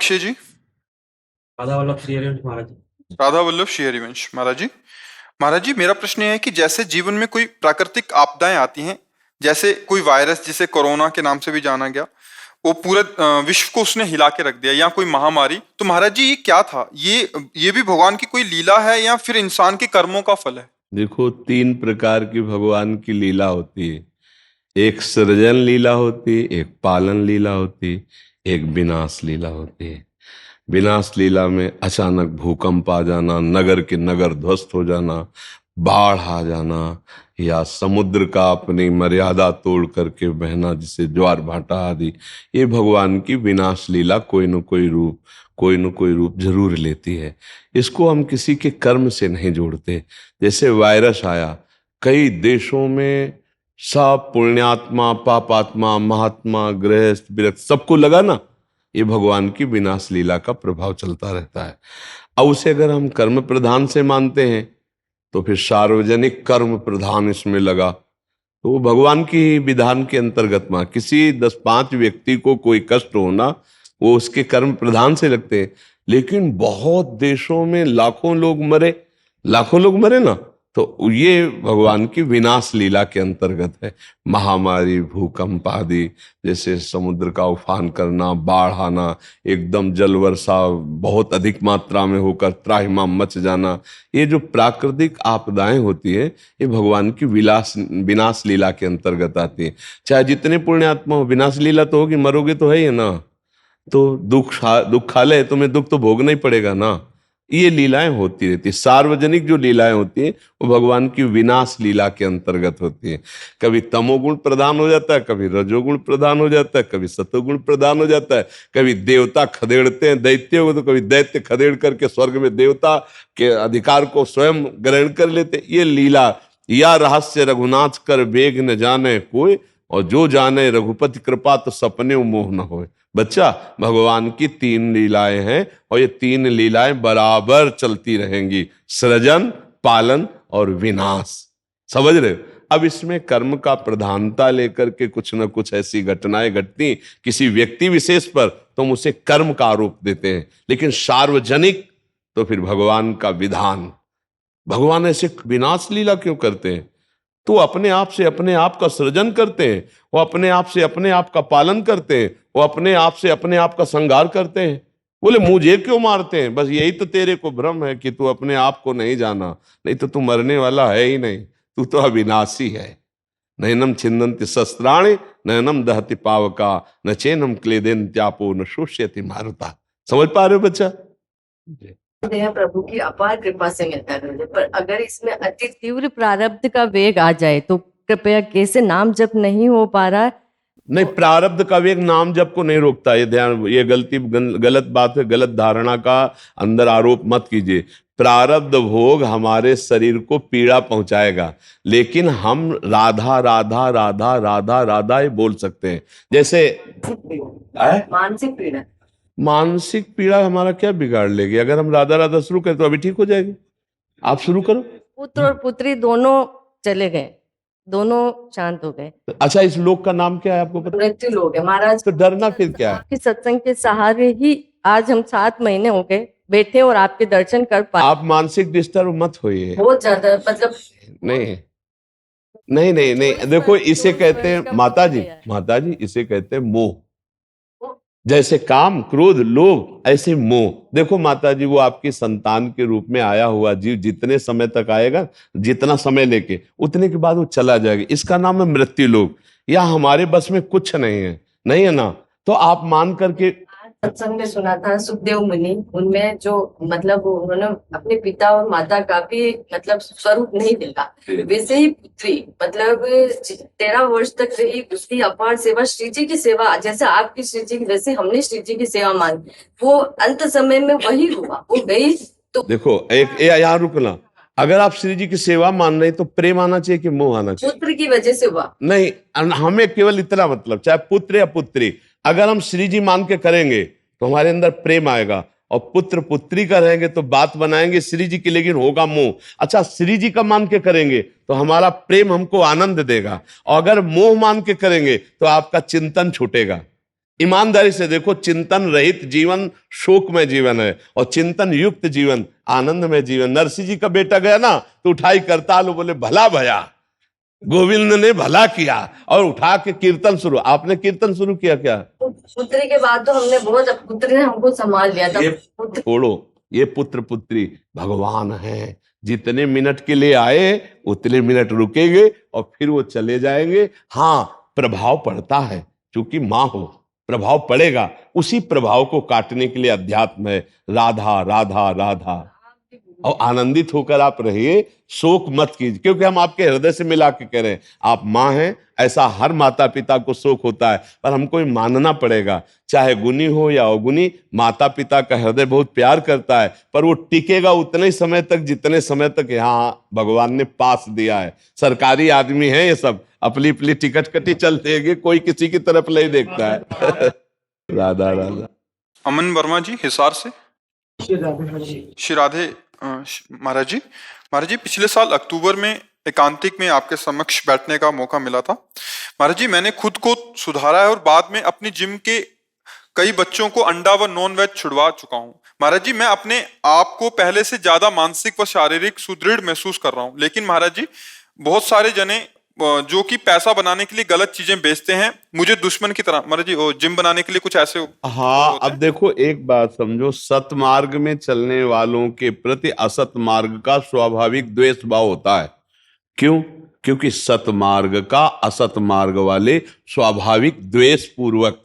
अक्षय जी। राधा वल्लभ श्री हरिवंश महाराज जी। राधा वल्लभ श्री हरिवंश महाराज जी। महाराज जी, मेरा प्रश्न ये है कि जैसे जीवन में कोई प्राकृतिक आपदाएं आती हैं, जैसे कोई वायरस जिसे कोरोना के नाम से भी जाना गया, वो पूरे विश्व को उसने हिला के रख दिया, या कोई महामारी, तो महाराज जी ये क्या था? ये भी भगवान की कोई लीला है या फिर इंसान के कर्मों का फल है? देखो, तीन प्रकार की भगवान की लीला होती है। एक सृजन लीला होती है, एक पालन लीला होती है, एक विनाश लीला होती है। विनाश लीला में अचानक भूकंप आ जाना, नगर के नगर ध्वस्त हो जाना, बाढ़ आ जाना, या समुद्र का अपनी मर्यादा तोड़ करके बहना, जिसे ज्वार भाटा आदि, ये भगवान की विनाश लीला कोई न कोई रूप जरूर लेती है। इसको हम किसी के कर्म से नहीं जोड़ते। जैसे वायरस आया, कई देशों में सब पुण्यात्मा, पापात्मा, महात्मा, गृहस्थ, विरक्त सबको लगा ना, ये भगवान की विनाश लीला का प्रभाव चलता रहता है। अब उसे अगर हम कर्म प्रधान से मानते हैं तो फिर सार्वजनिक कर्म प्रधान इसमें लगा, तो वो भगवान की विधान के अंतर्गत में किसी 10-5 व्यक्ति को कोई कष्ट होना, वो उसके कर्म प्रधान से लगते हैं। लेकिन बहुत देशों में लाखों लोग मरे ना, तो ये भगवान की विनाश लीला के अंतर्गत है। महामारी, भूकंप आदि, जैसे समुद्र का उफान करना, बाढ़ आना, एकदम जल वर्षा बहुत अधिक मात्रा में होकर त्राहिमाम मच जाना, ये जो प्राकृतिक आपदाएं होती है, ये भगवान की विनाश लीला के अंतर्गत आती है। चाहे जितने पुण्यात्मा हो, विनाश लीला तो होगी, मरोगे तो है ही ना। तो दुख खा ले, तुम्हें दुख तो भोगना ही पड़ेगा ना। ये लीलाएं होती रहती है। सार्वजनिक जो लीलाएं होती हैं वो भगवान की विनाश लीला के अंतर्गत होती है। कभी तमोगुण प्रदान हो जाता है, कभी रजोगुण प्रदान हो जाता है, कभी सतोगुण प्रदान हो जाता है। कभी देवता खदेड़ते हैं दैत्यों को, तो कभी दैत्य खदेड़ करके स्वर्ग में देवता के अधिकार को स्वयं ग्रहण कर लेते। ये लीला या रहस्य रघुनाथ कर वेग न जाने कोई, और जो जाने रघुपति कृपा तो सपने मोह न होए। बच्चा, भगवान की 3 लीलाएं हैं और ये 3 लीलाएं बराबर चलती रहेंगी, सृजन, पालन और विनाश। समझ रहे हो? अब इसमें कर्म का प्रधानता लेकर के कुछ न कुछ ऐसी घटनाएं घटती किसी व्यक्ति विशेष पर, तो हम उसे कर्म का आरोप देते हैं। लेकिन सार्वजनिक तो फिर भगवान का विधान। भगवान ऐसे विनाश लीला क्यों करते हैं? तो अपने आप से अपने आप का सृजन करते हैं, वो अपने आप से अपने आप का पालन करते हैं, वो अपने आप से अपने आप का संहार करते हैं। बोले मुझे क्यों मारते हैं? बस यही तो तेरे को भ्रम है कि तू अपने आप को नहीं जाना, नहीं तो तू मरने वाला है ही नहीं, तू तो अविनाशी है। नैनम छिन्दन्ति शस्त्राणि नैनम दहति पावका न चैनम क्लेदेन्त्यापो न शुष्यति मारुता। समझ पा रहे हो बच्चा? प्रभु की अपार कृपा से मिलता है, पर अगर इसमें अति तीव्र प्रारब्ध का वेग आ जाए तो कृपया कैसे नाम जप नहीं हो पा रहा? नहीं, प्रारब्ध का वेग नाम जप को नहीं रोकता। ये ध्यान, ये गलत बात है, गलत धारणा का अंदर आरोप मत कीजिए। प्रारब्ध भोग हमारे शरीर को पीड़ा पहुंचाएगा, लेकिन हम राधा राधा राधा राधा राधा ही बोल सकते हैं। जैसे मानसिक पीड़ा, मानसिक पीड़ा हमारा क्या बिगाड़ लेगी? अगर हम राधा राधा शुरू करें तो अभी ठीक हो जाएगी। आप शुरू करो। पुत्र और पुत्री दोनों चले गए, दोनों शांत हो गए। अच्छा, इस लोक का नाम क्या है आपको पता? मृत्यु लोग है महाराज। तो डरना फिर क्या है? आपके सत्संग के सहारे ही आज हम 7 महीने हो गए बैठे और आपके दर्शन कर पाए। आप मानसिक डिस्टर्ब मत होइए। बहुत ज्यादा, मतलब नहीं नहीं नहीं नहीं, देखो इसे कहते हैं माता जी इसे कहते हैं मोह। जैसे काम, क्रोध, लोभ, ऐसे मोह। देखो माता जी, वो आपकी संतान के रूप में आया हुआ जीव जितने समय तक आएगा, जितना समय लेके, उतने के बाद वो चला जाएगा। इसका नाम है मृत्यु लोक। या हमारे बस में कुछ नहीं है ना। तो आप मान करके सत्संग में सुना था सुखदेव मुनि, उनमें जो मतलब उन्होंने अपने पिता और माता का भी मतलब स्वरूप नहीं देखा, वैसे ही पुत्री मतलब 13 वर्ष तक रही, उसकी अपार सेवा, श्री जी की सेवा जैसे आपकी श्री जी, वैसे हमने श्री जी की सेवा मांगी, वो अंत समय में वही हुआ, वो गई। तो देखो, एक यहाँ रुकना। अगर आप श्री जी की सेवा मान रहे तो प्रेम आना चाहिए कि मोह आना चाहिए? पुत्र की वजह से हुआ। नहीं, हमें केवल इतना मतलब, चाहे पुत्र या पुत्री, अगर हम श्री जी मान के करेंगे तो हमारे अंदर प्रेम आएगा, और पुत्र पुत्री का रहेंगे तो बात बनाएंगे श्री जी की, लेकिन होगा मोह। अच्छा, श्री जी का मान के करेंगे तो हमारा प्रेम हमको आनंद देगा, और अगर मोह मान के करेंगे तो आपका चिंतन छूटेगा। ईमानदारी से देखो, चिंतन रहित जीवन शोकमय जीवन है, और चिंतन युक्त जीवन आनंदमय जीवन। नरसिंह जी का बेटा गया ना, तो उठाई करताल, बोले भला भया, गोविंद ने भला किया, और उठा के कीर्तन शुरू। आपने कीर्तन शुरू किया क्या? पुत्री के बाद तो हमने बहुत, पुत्री ने हमको संभाल लिया था। ये छोड़ो, ये पुत्र पुत्री भगवान हैं, जितने मिनट के लिए आए उतने मिनट रुकेंगे और फिर वो चले जाएंगे। हाँ, प्रभाव पड़ता है, क्योंकि माँ हो, प्रभाव पड़ेगा। उसी प्रभाव को काटने के लिए अध्यात्म है, राधा राधा राधा। और आनंदित होकर आप रहिए, शोक मत कीजिए, क्योंकि हम आपके हृदय से मिला के कह रहे हैं। आप माँ हैं, ऐसा हर माता पिता को शोक होता है, पर हमको ये मानना पड़ेगा, चाहे गुनी हो या अवगुनी, माता पिता का हृदय बहुत प्यार करता है, पर वो टिकेगा उतने ही समय तक जितने समय तक यहाँ भगवान ने पास दिया है। सरकारी आदमी है ये सब, अपनी अपनी टिकट कटी चलते हैं, कोई किसी की तरफ नहीं देखता है। राधा राधा। अमन वर्मा जी हिसार से। श्री राधे महाराज जी, पिछले साल अक्टूबर में एकांतिक में आपके समक्ष बैठने का मौका मिला था। महाराज जी, मैंने खुद को सुधारा है और बाद में अपनी जिम के कई बच्चों को अंडा व नॉन वेज छुड़वा चुका हूँ। महाराज जी, मैं अपने आप को पहले से ज्यादा मानसिक व शारीरिक सुदृढ़ महसूस कर रहा हूँ। लेकिन महाराज जी, बहुत सारे जने जो कि पैसा बनाने के लिए गलत चीजें बेचते हैं, मुझे दुश्मन की तरह। महाराज जी, जिम बनाने के लिए कुछ ऐसे हाँ, अब देखो एक बात समझो, सतमार्ग में चलने वालों के प्रति असत मार्ग का स्वाभाविक द्वेष भाव होता है। क्यों? क्योंकि सतमार्ग का असत मार्ग वाले स्वाभाविक द्वेष पूर्वक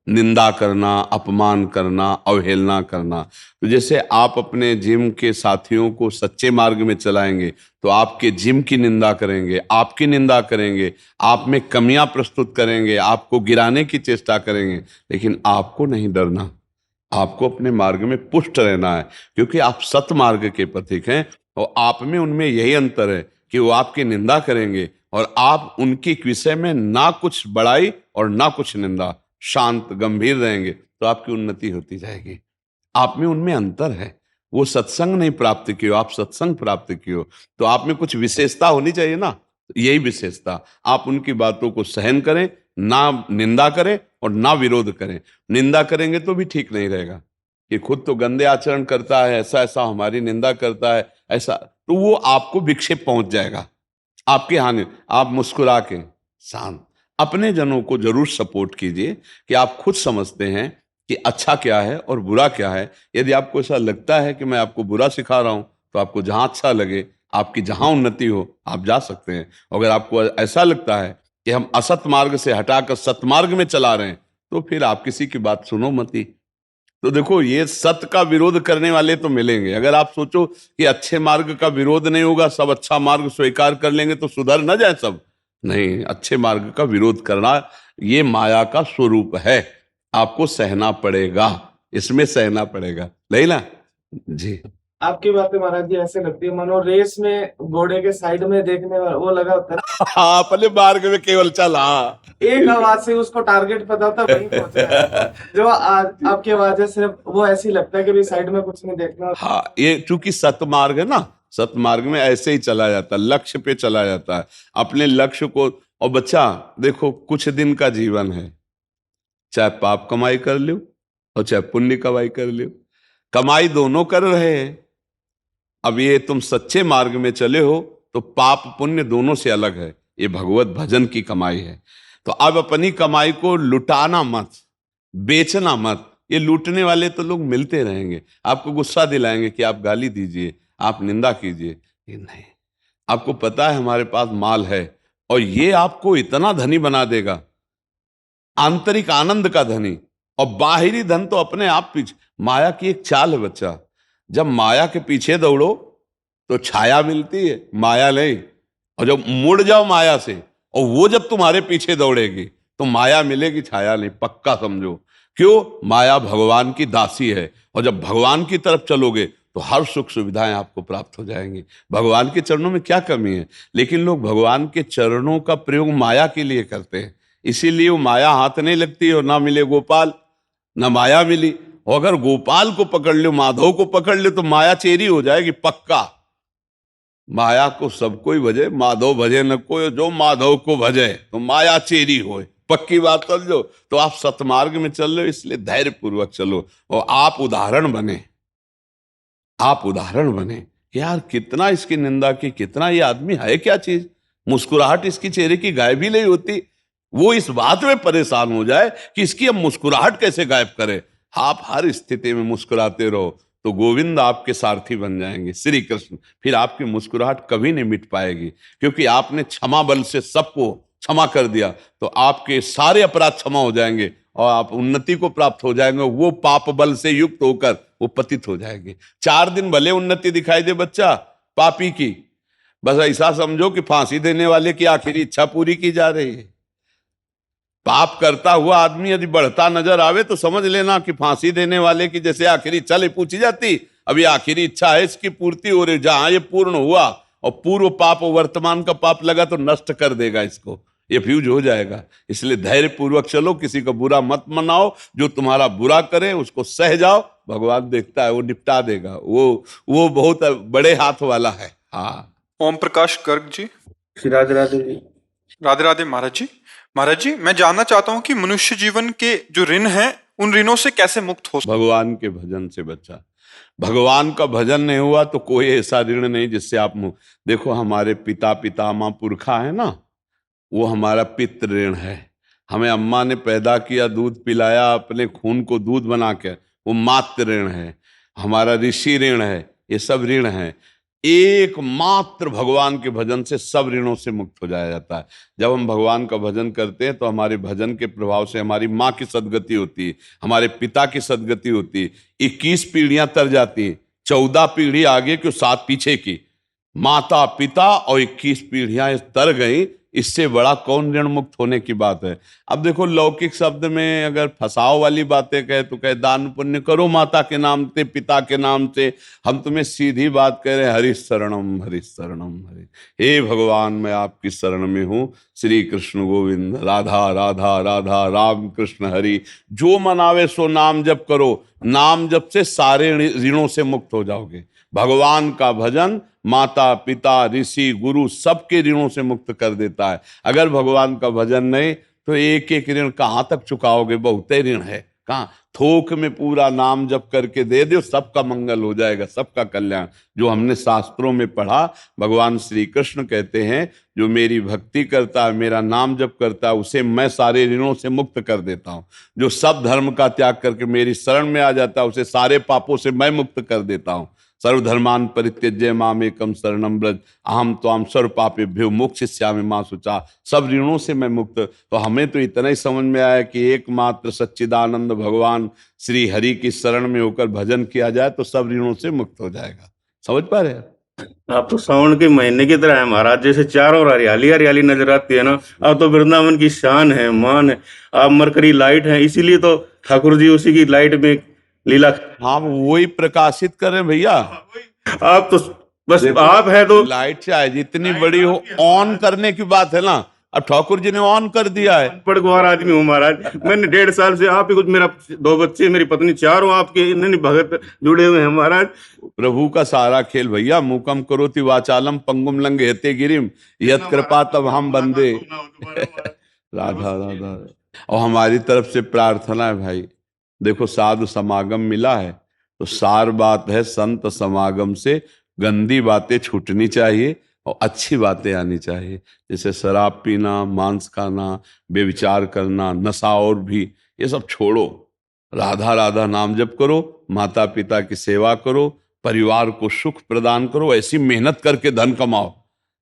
निंदा करना, अपमान करना, अवहेलना करना। तो जैसे आप अपने जिम के साथियों को सच्चे मार्ग में चलाएंगे तो आपके जिम की निंदा करेंगे, आपकी निंदा करेंगे, आप में कमियां प्रस्तुत करेंगे, आपको गिराने की चेष्टा करेंगे। लेकिन आपको नहीं डरना, आपको अपने मार्ग में पुष्ट रहना है, क्योंकि आप सतमार्ग के पथिक हैं। और आप में उनमें यही अंतर है कि वो आपकी निंदा करेंगे और आप उनके विषय में ना कुछ बड़ाई और ना कुछ निंदा, शांत गंभीर रहेंगे, तो आपकी उन्नति होती जाएगी। आप में उनमें अंतर है। वो सत्संग नहीं प्राप्त किए, आप सत्संग प्राप्त किए, तो आप में कुछ विशेषता होनी चाहिए ना। यही विशेषता, आप उनकी बातों को सहन करें, ना निंदा करें और ना विरोध करें। निंदा करेंगे तो भी ठीक नहीं रहेगा कि खुद तो गंदे आचरण करता है, ऐसा ऐसा हमारी निंदा करता है, ऐसा, तो वो आपको विक्षेप पहुंच जाएगा, आपकी हानि। आप मुस्कुरा के शांत अपने जनों को जरूर सपोर्ट कीजिए कि आप खुद समझते हैं कि अच्छा क्या है और बुरा क्या है। यदि आपको ऐसा लगता है कि मैं आपको बुरा सिखा रहा हूं, तो आपको जहां अच्छा लगे, आपकी जहां उन्नति हो, आप जा सकते हैं। अगर आपको ऐसा लगता है कि हम असत मार्ग से हटाकर सतमार्ग में चला रहे हैं, तो फिर आप किसी की बात सुनो मती। तो देखो, ये सत्य का विरोध करने वाले तो मिलेंगे। अगर आप सोचो कि अच्छे मार्ग का विरोध नहीं होगा, सब अच्छा मार्ग स्वीकार कर लेंगे, तो सुधर न जाए सब। नहीं, अच्छे मार्ग का विरोध करना ये माया का स्वरूप है, आपको सहना पड़ेगा, इसमें सहना पड़ेगा। लैला जी, आपकी बातें महाराज जी ऐसे लगती है मानो रेस में घोड़े के साइड में देखने वाला वो लगा होता है। हाँ, अपने मार्ग में केवल चला, एक आवाज से उसको टारगेट पता होता वहीं पहुंच रहा है। जो आपकी आवाज है सिर्फ वो ऐसी लगता है कि भी साइड में कुछ नहीं देखना। हाँ, ये चूंकि सतमार्ग है ना, सतमार्ग में ऐसे ही चला जाता है, लक्ष्य पे चला जाता है, अपने लक्ष्य को। और बच्चा देखो, कुछ दिन का जीवन है, चाहे पाप कमाई कर लो और चाहे पुण्य कमाई कर लो, कमाई दोनों कर रहे हैं। अब ये तुम सच्चे मार्ग में चले हो तो पाप पुण्य दोनों से अलग है, ये भगवत भजन की कमाई है। तो अब अपनी कमाई को लुटाना मत, बेचना मत। ये लूटने वाले तो लोग मिलते रहेंगे, आपको गुस्सा दिलाएंगे कि आप गाली दीजिए, आप निंदा कीजिए। ये नहीं, आपको पता है हमारे पास माल है और ये आपको इतना धनी बना देगा, आंतरिक आनंद का धनी। और बाहरी धन तो अपने आप पीछे, माया की एक चाल है बच्चा, जब माया के पीछे दौड़ो तो छाया मिलती है, माया नहीं। और जब मुड़ जाओ माया से और वो जब तुम्हारे पीछे दौड़ेगी तो माया मिलेगी, छाया नहीं, पक्का समझो। क्यों? माया भगवान की दासी है, और जब भगवान की तरफ चलोगे तो हर सुख सुविधाएं आपको प्राप्त हो जाएंगी। भगवान के चरणों में क्या कमी है? लेकिन लोग भगवान के चरणों का प्रयोग माया के लिए करते हैं, इसीलिए वो माया हाथ नहीं लगती और ना मिले गोपाल, ना माया मिली। और अगर गोपाल को पकड़ लो, माधव को पकड़ लो, तो माया चेरी हो जाएगी पक्का। माया को सब कोई भजे, माधव भजे न कोई, जो माधव को भजे तो माया चेरी होए पक्की बात समझो। तो आप सतमार्ग में चल रहे हो, इसलिए धैर्य पूर्वक चलो और आप उदाहरण बने, आप उदाहरण बने। यार कितना इसकी निंदा की, कितना ये आदमी है क्या चीज, मुस्कुराहट इसकी चेहरे की गायब ही नहीं होती। वो इस बात में परेशान हो जाए कि इसकी अब मुस्कुराहट कैसे गायब करे। आप हर स्थिति में मुस्कुराते रहो तो गोविंद आपके सारथी बन जाएंगे, श्री कृष्ण। फिर आपकी मुस्कुराहट कभी नहीं मिट पाएगी, क्योंकि आपने क्षमा बल से सबको क्षमा कर दिया तो आपके सारे अपराध क्षमा हो जाएंगे और आप उन्नति को प्राप्त हो जाएंगे। वो पाप बल से युक्त होकर वो पतित हो जाएंगे। 4 दिन भले उन्नति दिखाई दे बच्चा पापी की, बस ऐसा समझो कि फांसी देने वाले की आखिरी इच्छा पूरी की जा रही है। पाप करता हुआ आदमी यदि बढ़ता नजर आवे तो समझ लेना कि फांसी देने वाले की जैसे आखिरी इच्छा ले पूछी जाती, अभी आखिरी इच्छा है इसकी पूर्ति हो रही। जहां ये पूर्ण हुआ और पूर्व पाप और वर्तमान का पाप लगा तो नष्ट कर देगा इसको, ये फ्यूज हो जाएगा। इसलिए धैर्य पूर्वक चलो, किसी का बुरा मत मनाओ, जो तुम्हारा बुरा करे उसको सह जाओ, भगवान देखता है, वो निपटा देगा। वो बहुत बड़े हाथ वाला है। हाँ, ओम प्रकाश गर्ग जी। राधे राधे जी। राधे राधे महाराज जी। महाराज जी, मैं जानना चाहता हूँ कि मनुष्य जीवन के जो ऋण हैं उन ऋणों से कैसे मुक्त हो। भगवान के भजन से बच्चा, भगवान का भजन नहीं हुआ तो कोई ऐसा ऋण नहीं जिससे आप देखो हमारे पिता पितामह पुरखा है ना, वो हमारा पितृ ऋण है। हमें अम्मा ने पैदा किया, दूध पिलाया, अपने खून को दूध बना के, वो मातृ ऋण है। हमारा ऋषि ऋण है, ये सब ऋण है। एकमात्र भगवान के भजन से सब ऋणों से मुक्त हो जाया जाता है। जब हम भगवान का भजन करते हैं तो हमारे भजन के प्रभाव से हमारी माँ की सदगति होती है, हमारे पिता की सदगति होती है। 21 पीढ़ियां तर जाती हैं, 14 पीढ़ी आगे की 7 पीछे की, माता पिता और 21 पीढ़ियां तर गई। इससे बड़ा कौन ऋण मुक्त होने की बात है। अब देखो लौकिक शब्द में अगर फसाव वाली बातें कहे तो कहे दान पुण्य करो माता के नाम से, पिता के नाम से। हम तुम्हें सीधी बात कह रहे हैं, हरि शरणम हरि शरणम हरि। हे भगवान, मैं आपकी शरण में हूँ। श्री कृष्ण गोविंद, राधा राधा राधा, राम कृष्ण हरि। जो मनावे सो नाम जप करो, नाम जप से सारे ऋणों से मुक्त हो जाओगे। भगवान का भजन माता पिता ऋषि गुरु सबके ऋणों से मुक्त कर देता है। अगर भगवान का भजन नहीं तो एक एक ऋण कहाँ तक चुकाओगे, बहुत ही ऋण है। कहाँ थोक में पूरा नाम जप करके दे दो, सबका मंगल हो जाएगा, सबका कल्याण। जो हमने शास्त्रों में पढ़ा, भगवान श्री कृष्ण कहते हैं जो मेरी भक्ति करता है, मेरा नाम जप करता है, उसे मैं सारे ऋणों से मुक्त कर देता हूँ। जो सब धर्म का त्याग करके मेरी शरण में आ जाता है, उसे सारे पापों से मैं मुक्त कर देता हूँ। सर्वधर्मान परित्यज्य माम एकम शरणम व्रज, अहम त्वाम सर्व पापेभ्यो मोक्षयिष्यामि मा शुचा। सब ऋणों से मैं मुक्त। तो हमें तो इतना ही समझ में आया कि एकमात्र सच्चिदानंद भगवान श्री हरि की शरण में होकर भजन किया जाए तो सब ऋणों से मुक्त हो जाएगा। समझ पा रहे हैं? आप तो सावन के महीने की तरह है महाराज, जैसे चारों ओर हरियाली हरियाली नजर आती है ना। आप तो वृंदावन की शान है, मान है। आप मरकरी लाइट है, इसीलिए तो ठाकुर जी उसी की लाइट में लीला। हाँ, वही प्रकाशित करें भैया। आप तो बस आप है तो लाइट चाहे जितनी बड़ी हो, ऑन करने की बात है ना। अब ठाकुर जी ने ऑन कर दिया है। पड़गवार आदमी हूँ महाराज। मैंने 1.5 साल से आप ही कुछ, मेरा 2 बच्चे, मेरी पत्नी, चारों आपके इतने भगत जुड़े हुए हैं महाराज। प्रभु का सारा खेल भैया। मूकम करोति वाचालम पंगुम लंघयते गिरिम यत् कृपा तब हम बंदे। राधा राधा। और हमारी तरफ से प्रार्थना है भाई, देखो साधु समागम मिला है तो सार बात है, संत समागम से गंदी बातें छूटनी चाहिए और अच्छी बातें आनी चाहिए। जैसे शराब पीना, मांस खाना, बेविचार करना, नशा और भी, ये सब छोड़ो। राधा राधा नाम जप करो, माता पिता की सेवा करो, परिवार को सुख प्रदान करो। ऐसी मेहनत करके धन कमाओ।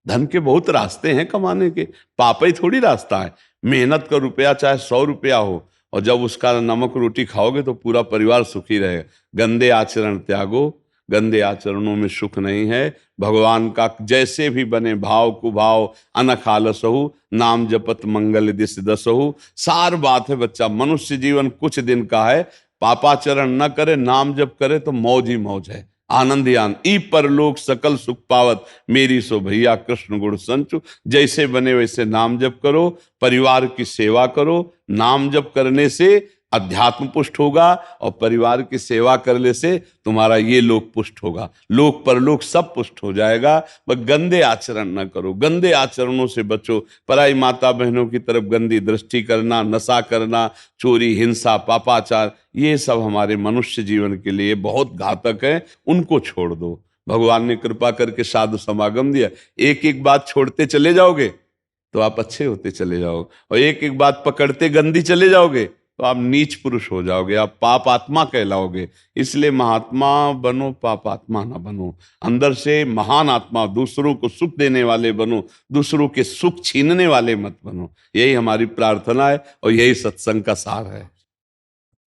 धन के बहुत रास्ते हैं कमाने के, पाप ही थोड़ी रास्ता है। मेहनत का रुपया चाहे 100 रुपया हो, और जब उसका नमक रोटी खाओगे तो पूरा परिवार सुखी रहेगा। गंदे आचरण त्यागो, गंदे आचरणों में सुख नहीं है। भगवान का जैसे भी बने भाव कुभाव अनख आलसहु, नाम जपत मंगल दिस दसहु। सार बात है बच्चा, मनुष्य जीवन कुछ दिन का है। पापाचरण न करे, नाम जप करे तो मौज ही मौज है, आनंद ही आनंद। ई परलोक सकल सुख पावत, मेरी सो भैया कृष्ण गुण संचु। जैसे बने वैसे नाम जप करो, परिवार की सेवा करो। नाम जप करने से अध्यात्म पुष्ट होगा और परिवार की सेवा करने से तुम्हारा ये लोक पुष्ट होगा, लोक परलोक सब पुष्ट हो जाएगा। बस गंदे आचरण न करो, गंदे आचरणों से बचो। पराई माता बहनों की तरफ गंदी दृष्टि करना, नशा करना, चोरी, हिंसा, पापाचार, ये सब हमारे मनुष्य जीवन के लिए बहुत घातक है, उनको छोड़ दो। भगवान ने कृपा करके साधु समागम दिया, एक एक बात छोड़ते चले जाओगे तो आप अच्छे होते चले जाओगे, और एक एक बात पकड़ते गंदी चले जाओगे तो आप नीच पुरुष हो जाओगे, आप पाप आत्मा कहलाओगे। इसलिए महात्मा बनो, पाप आत्मा ना बनो, अंदर से महान आत्मा, दूसरों को सुख देने वाले बनो, दूसरों के सुख छीनने वाले मत बनो। यही हमारी प्रार्थना है और यही सत्संग का सार है।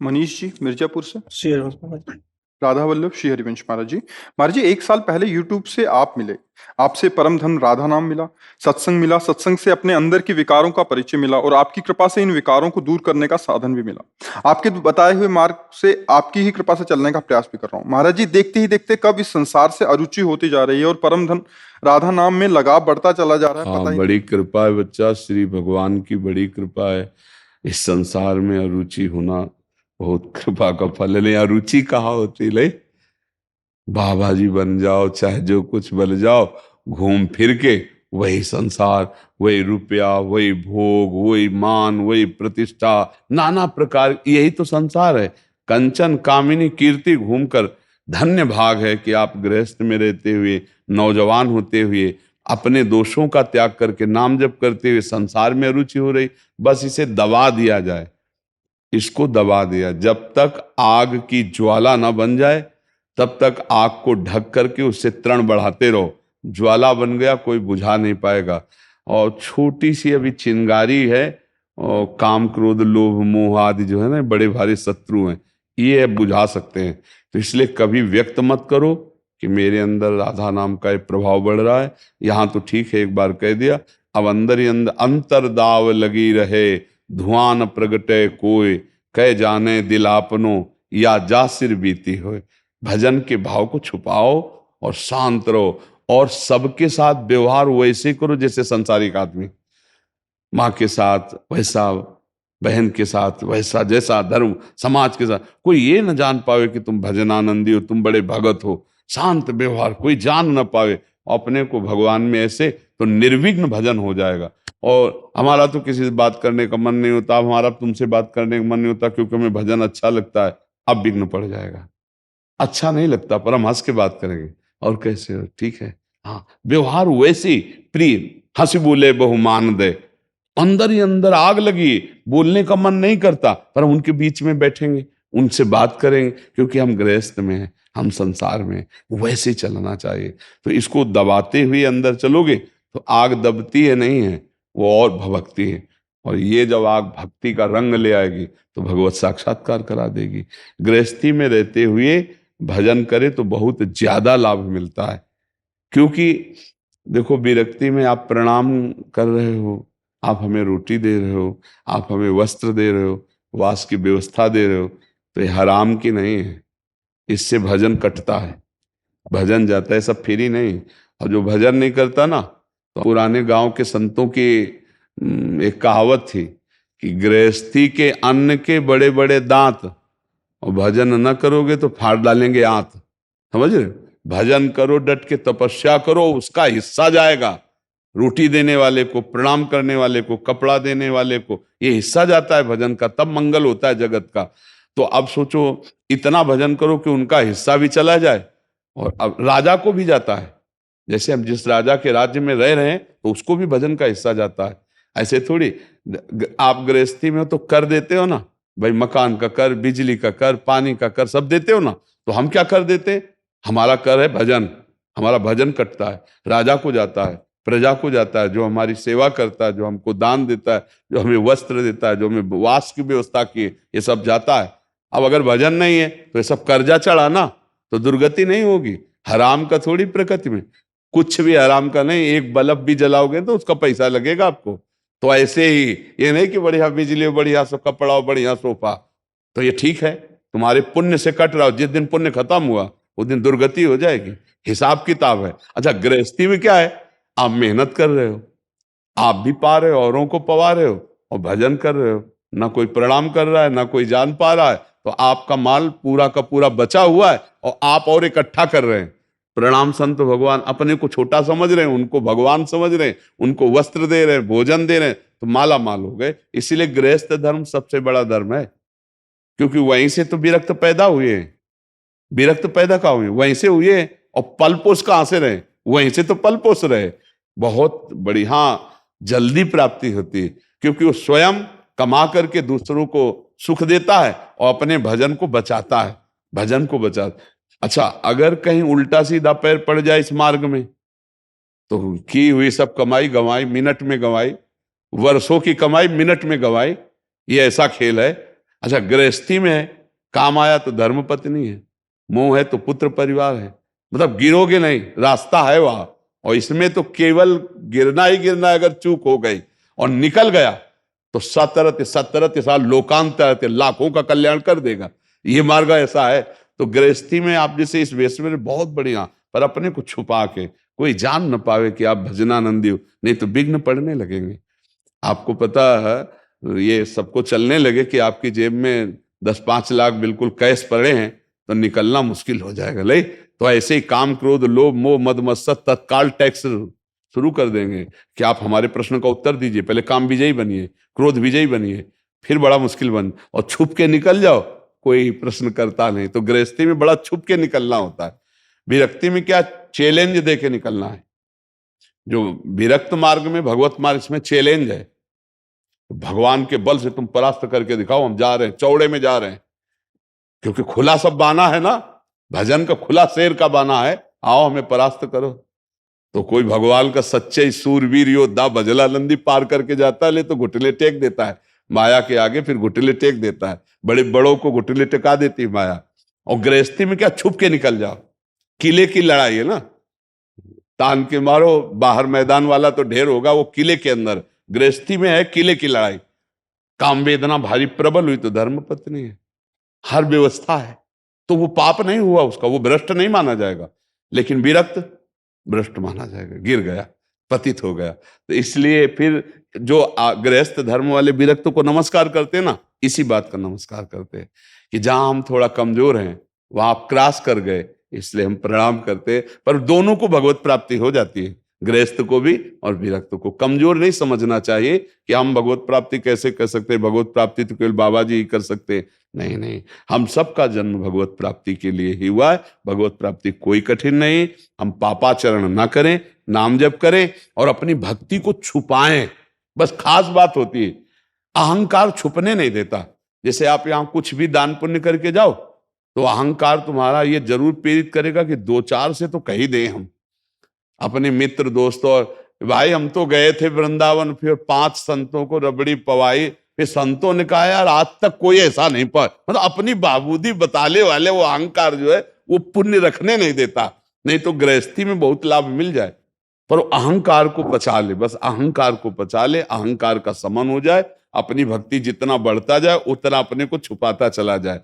मनीष जी मिर्जापुर से। श्री हरिवंश महाराज। राधा वल्लभ श्री हरिवंश महाराज जी। महाराज जी 1 साल पहले YouTube से आप मिले, आपसे परम धन राधा नाम मिला, सत्संग मिला, सत्संग से अपने अंदर के विकारों का परिचय मिला और आपकी कृपा से इन विकारों को दूर करने का साधन भी मिला। आपके बताए हुए मार्ग से आपकी ही कृपा से चलने का प्रयास भी कर रहा हूँ। महाराज जी देखते ही देखते कब इस संसार से अरुचि होती जा रही है और परम धन राधा नाम में लगाव बढ़ता चला जा रहा है, पता ही बड़ी कृपा है बच्चा, श्री भगवान की बड़ी कृपा है। इस संसार में अरुचि होना बहुत कृपा का फल है। अरुचि कहाँ होती ले, बाबा जी बन जाओ, चाहे जो कुछ बन जाओ, घूम फिर के वही संसार, वही रुपया, वही भोग, वही मान, वही प्रतिष्ठा, नाना प्रकार, यही तो संसार है। कंचन कामिनी कीर्ति घूमकर धन्य भाग है कि आप गृहस्थ में रहते हुए, नौजवान होते हुए, अपने दोषों का त्याग करके नाम जप करते हुए संसार में रुचि हो रही। बस इसे दबा दिया जाए, इसको दबा दिया। जब तक आग की ज्वाला ना बन जाए तब तक आग को ढक करके उससे तृण बढ़ाते रहो। ज्वाला बन गया कोई बुझा नहीं पाएगा। और छोटी सी अभी चिंगारी है, और काम क्रोध लोभ मोह आदि जो है ना बड़े भारी शत्रु हैं, ये बुझा सकते हैं। तो इसलिए कभी व्यक्त मत करो कि मेरे अंदर राधा नाम का एक प्रभाव बढ़ रहा है। यहाँ तो ठीक है, एक बार कह दिया, अब अंदर ही अंदर अंतर्दाव लगी रहे, धुआं न प्रगटे कोई, कह जाने दिल आपनो या जा सिर बीती होए। भजन के भाव को छुपाओ और शांत रहो, और सबके साथ व्यवहार वैसे करो जैसे संसारिक आदमी। माँ के साथ वैसा, बहन के साथ वैसा, जैसा धर्म समाज के साथ। कोई ये न जान पावे कि तुम भजनानंदी हो, तुम बड़े भगत हो। शांत व्यवहार, कोई जान न पावे अपने को भगवान में, ऐसे तो निर्विघ्न भजन हो जाएगा। और हमारा तो किसी से बात करने का मन नहीं होता, अब हमारा तुमसे बात करने का मन नहीं होता क्योंकि हमें भजन अच्छा लगता है, अब विघ्न पड़ जाएगा। अच्छा नहीं लगता पर हम हंस के बात करेंगे, और कैसे हो, ठीक है, हाँ। व्यवहार वैसी प्रिय, हंसी बोले बहु मान दे, अंदर ही अंदर आग लगी, बोलने का मन नहीं करता पर हम उनके बीच में बैठेंगे, उनसे बात करेंगे, क्योंकि हम गृहस्थ में हैं, हम संसार में, वैसे चलना चाहिए। तो इसको दबाते हुए अंदर चलोगे तो आग दबती है नहीं है, वो और भभकती है। और ये जब आग भक्ति का रंग ले आएगी तो भगवत साक्षात्कार करा देगी। गृहस्थी में रहते हुए भजन करे तो बहुत ज्यादा लाभ मिलता है। क्योंकि देखो, विरक्ति में आप प्रणाम कर रहे हो, आप हमें रोटी दे रहे हो, आप हमें वस्त्र दे रहे हो, वास की व्यवस्था दे रहे हो, तो ये हराम की नहीं है। इससे भजन कटता है, भजन जाता है, सब फ्री नहीं। और जो भजन नहीं करता ना, तो पुराने गांव के संतों की एक कहावत थी कि गृहस्थी के अन्न के बड़े बड़े दांत, और भजन न करोगे तो फाड़ डालेंगे आंत। समझ रहे? भजन करो, डट के तपस्या करो, उसका हिस्सा जाएगा। रोटी देने वाले को, प्रणाम करने वाले को, कपड़ा देने वाले को, ये हिस्सा जाता है भजन का, तब मंगल होता है जगत का। तो अब सोचो, इतना भजन करो कि उनका हिस्सा भी चला जाए, और अब राजा को भी जाता है। जैसे हम जिस राजा के राज्य में रह रहे हैं तो उसको भी भजन का हिस्सा जाता है। ऐसे थोड़ी आप गृहस्थी में हो तो कर देते हो ना भाई, मकान का कर, बिजली का कर, पानी का कर, सब देते हो ना। तो हम क्या कर देते? हमारा कर है भजन, हमारा भजन कटता है, राजा को जाता है, प्रजा को जाता है, जो हमारी सेवा करता है, जो हमको दान देता है, जो हमें वस्त्र देता है, जो हमें वास की व्यवस्था की है, ये सब जाता है। अब अगर भजन नहीं है तो ये सब कर्जा चढ़ा ना, तो दुर्गति नहीं होगी। हराम का थोड़ी प्रकृति में, कुछ भी हराम का नहीं। एक बल्ब भी जलाओगे तो उसका पैसा लगेगा आपको। तो ऐसे ही, ये नहीं कि बढ़िया बिजली, बढ़िया सब कपड़ा, बढ़िया सोफा, तो ये ठीक है, तुम्हारे पुण्य से कट रहा हो। जिस दिन पुण्य खत्म हुआ उस दिन दुर्गति हो जाएगी। हिसाब किताब है। अच्छा, गृहस्थी में क्या है? आप मेहनत कर रहे हो, आप भी पा रहे हो, औरों को पवा रहे हो, और भजन कर रहे हो, ना कोई प्रणाम कर रहा है, ना कोई जान पा रहा है, तो आपका माल पूरा का पूरा बचा हुआ है और आप और इकट्ठा कर रहे हैं। प्रणाम संत भगवान, अपने को छोटा समझ रहे हैं, उनको भगवान समझ रहे हैं, उनको वस्त्र दे रहे हैं, भोजन दे रहे हैं, तो माला माल हो गए। इसीलिए गृहस्थ धर्म सबसे बड़ा धर्म है, क्योंकि वहीं से तो विरक्त पैदा हुए हैं। विरक्त पैदा कहाँ हुए? वहीं से हुए हैं। और पल पोष कहाँ से रहे? वहीं से तो पल पोष रहे। बहुत बड़ी, हाँ, जल्दी प्राप्ति होती है, क्योंकि वो स्वयं कमा करके दूसरों को सुख देता है और अपने भजन को बचाता है, भजन को बचाता। अच्छा, अगर कहीं उल्टा सीधा पैर पड़ जाए इस मार्ग में, तो की हुई सब कमाई गंवाई, मिनट में गंवाई, वर्षों की कमाई मिनट में गंवाई। ये ऐसा खेल है। अच्छा, गृहस्थी में है, काम आया तो धर्म पत्नी है, मोह है तो पुत्र परिवार है, मतलब गिरोगे नहीं, रास्ता है वहां। और इसमें तो केवल गिरना ही गिरना है। अगर चूक हो गई और निकल गया तो 17 साल लोकांतर, लाखों का कल्याण कर देगा। ये मार्ग ऐसा है। तो गृहस्थी में आप जैसे इस वेश में बहुत बढ़िया, पर अपने को छुपा के कोई जान न पावे कि आप भजनानंदी हो, नहीं तो विघ्न पड़ने लगेंगे। आपको पता है, ये सबको चलने लगे कि आपकी जेब में 10-5 लाख बिल्कुल कैश पड़े हैं, तो निकलना मुश्किल हो जाएगा। ले तो ऐसे ही काम, क्रोध, लोभ, मोह, मद, मत्सर तत्काल टैक्स शुरू कर देंगे कि आप हमारे प्रश्न का उत्तर दीजिए, पहले काम विजयी बनिए, क्रोध विजयी बनिए, फिर बड़ा मुश्किल बन, और छुप के निकल जाओ, कोई प्रश्न करता नहीं। तो गृहस्थी में बड़ा छुप के निकलना होता है। विरक्ति में क्या चैलेंज दे के निकलना है। जो विरक्त मार्ग में, भगवत मार्ग, इसमें चैलेंज है। भगवान के बल से तुम परास्त करके दिखाओ, हम जा रहे हैं, चौड़े में जा रहे हैं, क्योंकि खुला सब बाना है ना, भजन का खुला शेर का बाना है, आओ हमें परास्त करो। तो कोई भगवान का सच्चे सूरवीर योद्धा भजलानंदी पार करके जाता है, ले तो घुटले टेक देता है माया के आगे, फिर घुटले टेक देता है, बड़े बड़ों को घुटले टेका देती है माया। और गृहस्थी में क्या, छुप के निकल जाओ। किले की लड़ाई है ना, तान के मारो, बाहर मैदान वाला तो ढेर होगा, वो किले के अंदर। गृहस्थी में है किले की लड़ाई। काम वेदना भारी प्रबल हुई तो धर्म पत्नी है, हर व्यवस्था है, तो वो पाप नहीं हुआ उसका, वो भ्रष्ट नहीं माना जाएगा। लेकिन विरक्त भ्रष्ट माना जाएगा, गिर गया, पतित हो गया। तो इसलिए फिर जो गृहस्थ धर्म वाले विरक्त को नमस्कार करते हैं ना, इसी बात का नमस्कार करते हैं कि जहां हम थोड़ा कमजोर हैं वहां आप क्रॉस कर गए, इसलिए हम प्रणाम करते हैं। पर दोनों को भगवत प्राप्ति हो जाती है, गृहस्थ को भी और विरक्त को। कमजोर नहीं समझना चाहिए कि हम भगवत प्राप्ति कैसे कर सकते हैं, भगवत प्राप्ति तो केवल बाबा जी ही कर सकते हैं। नहीं नहीं, हम सबका जन्म भगवत प्राप्ति के लिए ही हुआ है। भगवत प्राप्ति कोई कठिन नहीं। हम पापाचरण ना करें, नाम जप करें और अपनी भक्ति को छुपाएं, बस खास बात होती है। अहंकार छुपने नहीं देता। जैसे आप यहां कुछ भी दान पुण्य करके जाओ तो अहंकार तुम्हारा ये जरूर प्रेरित करेगा कि 2-4 से तो कही दें हम अपने मित्र दोस्तों। और भाई हम तो गए थे वृंदावन, फिर 5 संतों को रबड़ी पवाई, फिर संतों ने कहा यार आज तक कोई ऐसा नहीं पाया। मतलब अपनी बाबूदी बताने वाले वो अहंकार जो है वो पुण्य रखने नहीं देता। नहीं तो गृहस्थी में बहुत लाभ मिल जाए, पर अहंकार को बचा ले, बस अहंकार को बचा ले, अहंकार का समन हो जाए। अपनी भक्ति जितना बढ़ता जाए उतना अपने को छुपाता चला जाए।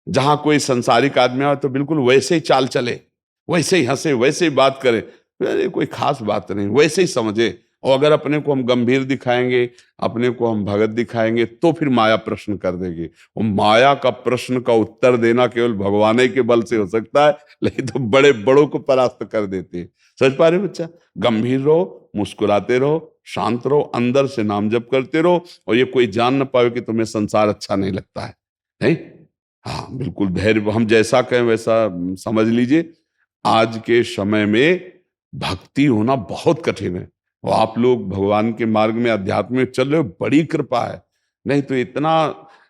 जहां कोई संसारिक आदमी आए तो बिल्कुल वैसे ही चाल चले, वैसे ही हंसे, वैसे ही बात करे, अरे कोई खास बात नहीं, वैसे ही समझे। और अगर अपने को हम गंभीर दिखाएंगे, अपने को हम भगत दिखाएंगे, तो फिर माया प्रश्न कर देगी। और माया का प्रश्न का उत्तर देना केवल भगवान ही के बल से हो सकता है, लेकिन तो बड़े बड़ों को परास्त कर देती है। समझ पा रहे बच्चा? गंभीर रहो, मुस्कुराते रहो, शांत रहो, अंदर से नाम जप करते रहो, और ये कोई जान न पाए कि तुम्हें संसार अच्छा नहीं लगता है। नहीं, हाँ बिल्कुल धैर्य, हम जैसा कहें वैसा समझ लीजिए। आज के समय में भक्ति होना बहुत कठिन है, और आप लोग भगवान के मार्ग में, अध्यात्म में चल रहे हो, बड़ी कृपा है। नहीं तो इतना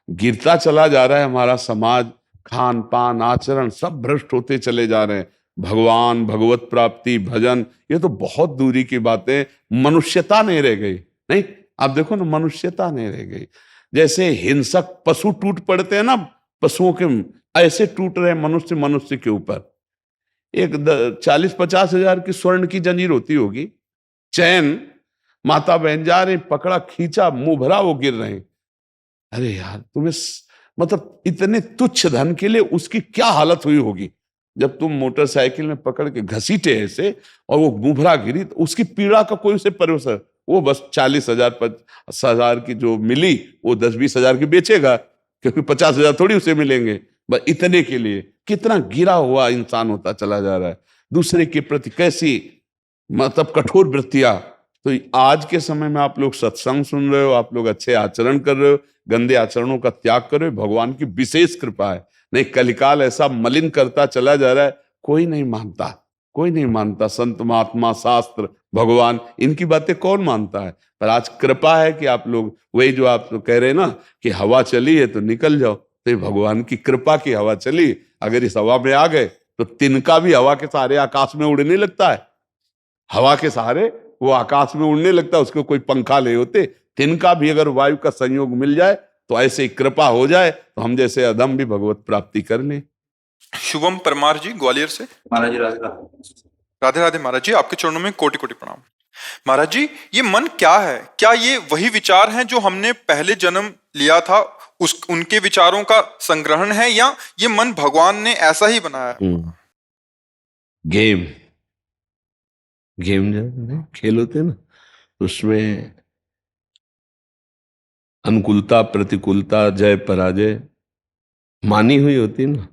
गिरता चला जा रहा है हमारा समाज, खान पान आचरण सब भ्रष्ट होते चले जा रहे हैं। भगवान, भगवत प्राप्ति, भजन, ये तो बहुत दूरी की बातें। मनुष्यता नहीं रह गई। नहीं, आप देखो ना, मनुष्यता नहीं रह गई। जैसे हिंसक पशु टूट पड़ते हैं ना, पशुओं के ऐसे टूट रहे मनुष्य मनुष्य के ऊपर। एक 40-50 हजार की स्वर्ण की जंजीर होती होगी, चैन, माता बहन जा रही, पकड़ा, खींचा, मुंह भरा, वो गिर रहे। अरे यार, तुम्हें मतलब इतने तुच्छ धन के लिए उसकी क्या हालत हुई होगी। जब तुम मोटरसाइकिल में पकड़ के घसीटे ऐसे और वो मुंह भरा गिरी, तो उसकी पीड़ा का कोई उसे वो बस 40,000 50,000 की जो मिली वो 10-20,000 की बेचेगा, क्योंकि 50,000 थोड़ी उसे मिलेंगे। बस इतने के लिए कितना गिरा हुआ इंसान होता चला जा रहा है, दूसरे के प्रति कैसी मतलब कठोर वृत्तियां। तो आज के समय में आप लोग सत्संग सुन रहे हो, आप लोग अच्छे आचरण कर रहे हो, गंदे आचरणों का त्याग कर रहे हो, भगवान की विशेष कृपा है। नहीं, कलिकाल ऐसा मलिन करता चला जा रहा है, कोई नहीं मानता, कोई नहीं मानता। संत महात्मा शास्त्र भगवान इनकी बातें कौन मानता है? पर आज कृपा है कि आप लोग, वही जो आप तो कह रहे हैं ना कि हवा चली है तो निकल जाओ, तो ये भगवान की कृपा की हवा चली। अगर इस हवा में आ गए तो तिनका भी हवा के सहारे आकाश में उड़ने लगता है, हवा के सहारे वो आकाश में उड़ने लगता है, उसको कोई पंखा ले होते। तिनका भी अगर वायु का संयोग मिल जाए तो ऐसे ही कृपा हो जाए तो हम जैसे अधम भी भगवत प्राप्ति कर लें। शुभम परमार जी ग्वालियर से। महाराज जी राधे राधे। राधे राधे महाराज जी, आपके चरणों में कोटि कोटि प्रणाम। महाराज जी, ये मन क्या है? क्या ये वही विचार हैं जो हमने पहले जन्म लिया था, उनके विचारों का संग्रहण है, या ये मन भगवान ने ऐसा ही बनाया? गेम जब खेल होते हैं ना, उसमें अनुकूलता प्रतिकूलता जय पराजय मानी हुई होती है ना,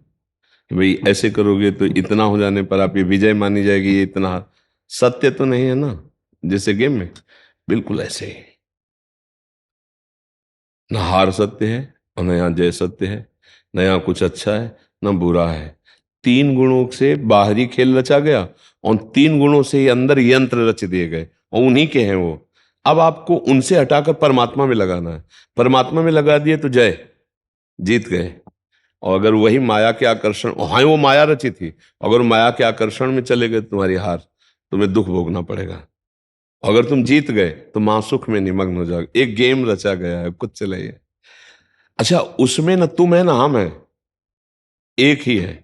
कि भाई ऐसे करोगे तो इतना हो जाने पर आप ये विजय मानी जाएगी, ये इतना। सत्य तो नहीं है ना, जैसे गेम में बिल्कुल ऐसे ही न हार सत्य है और न यहाँ जय सत्य है, न यहाँ कुछ अच्छा है न बुरा है। 3 गुणों से बाहरी खेल रचा गया और 3 गुणों से ही अंदर यंत्र रच दिए गए और उन्हीं के हैं वो। अब आपको उनसे हटाकर परमात्मा में लगाना है। परमात्मा में लगा दिए तो जय, जीत गए। और अगर वही माया के आकर्षण, हाँ वो माया रची थी, अगर माया के आकर्षण में चले गए तुम्हारी हार, तुम्हें दुख भोगना पड़ेगा। अगर तुम जीत गए तो महासुख में निमग्न हो जाओगे। एक गेम रचा गया है, कुछ चलाइए। अच्छा, उसमें ना तुम है ना हम है, एक ही है।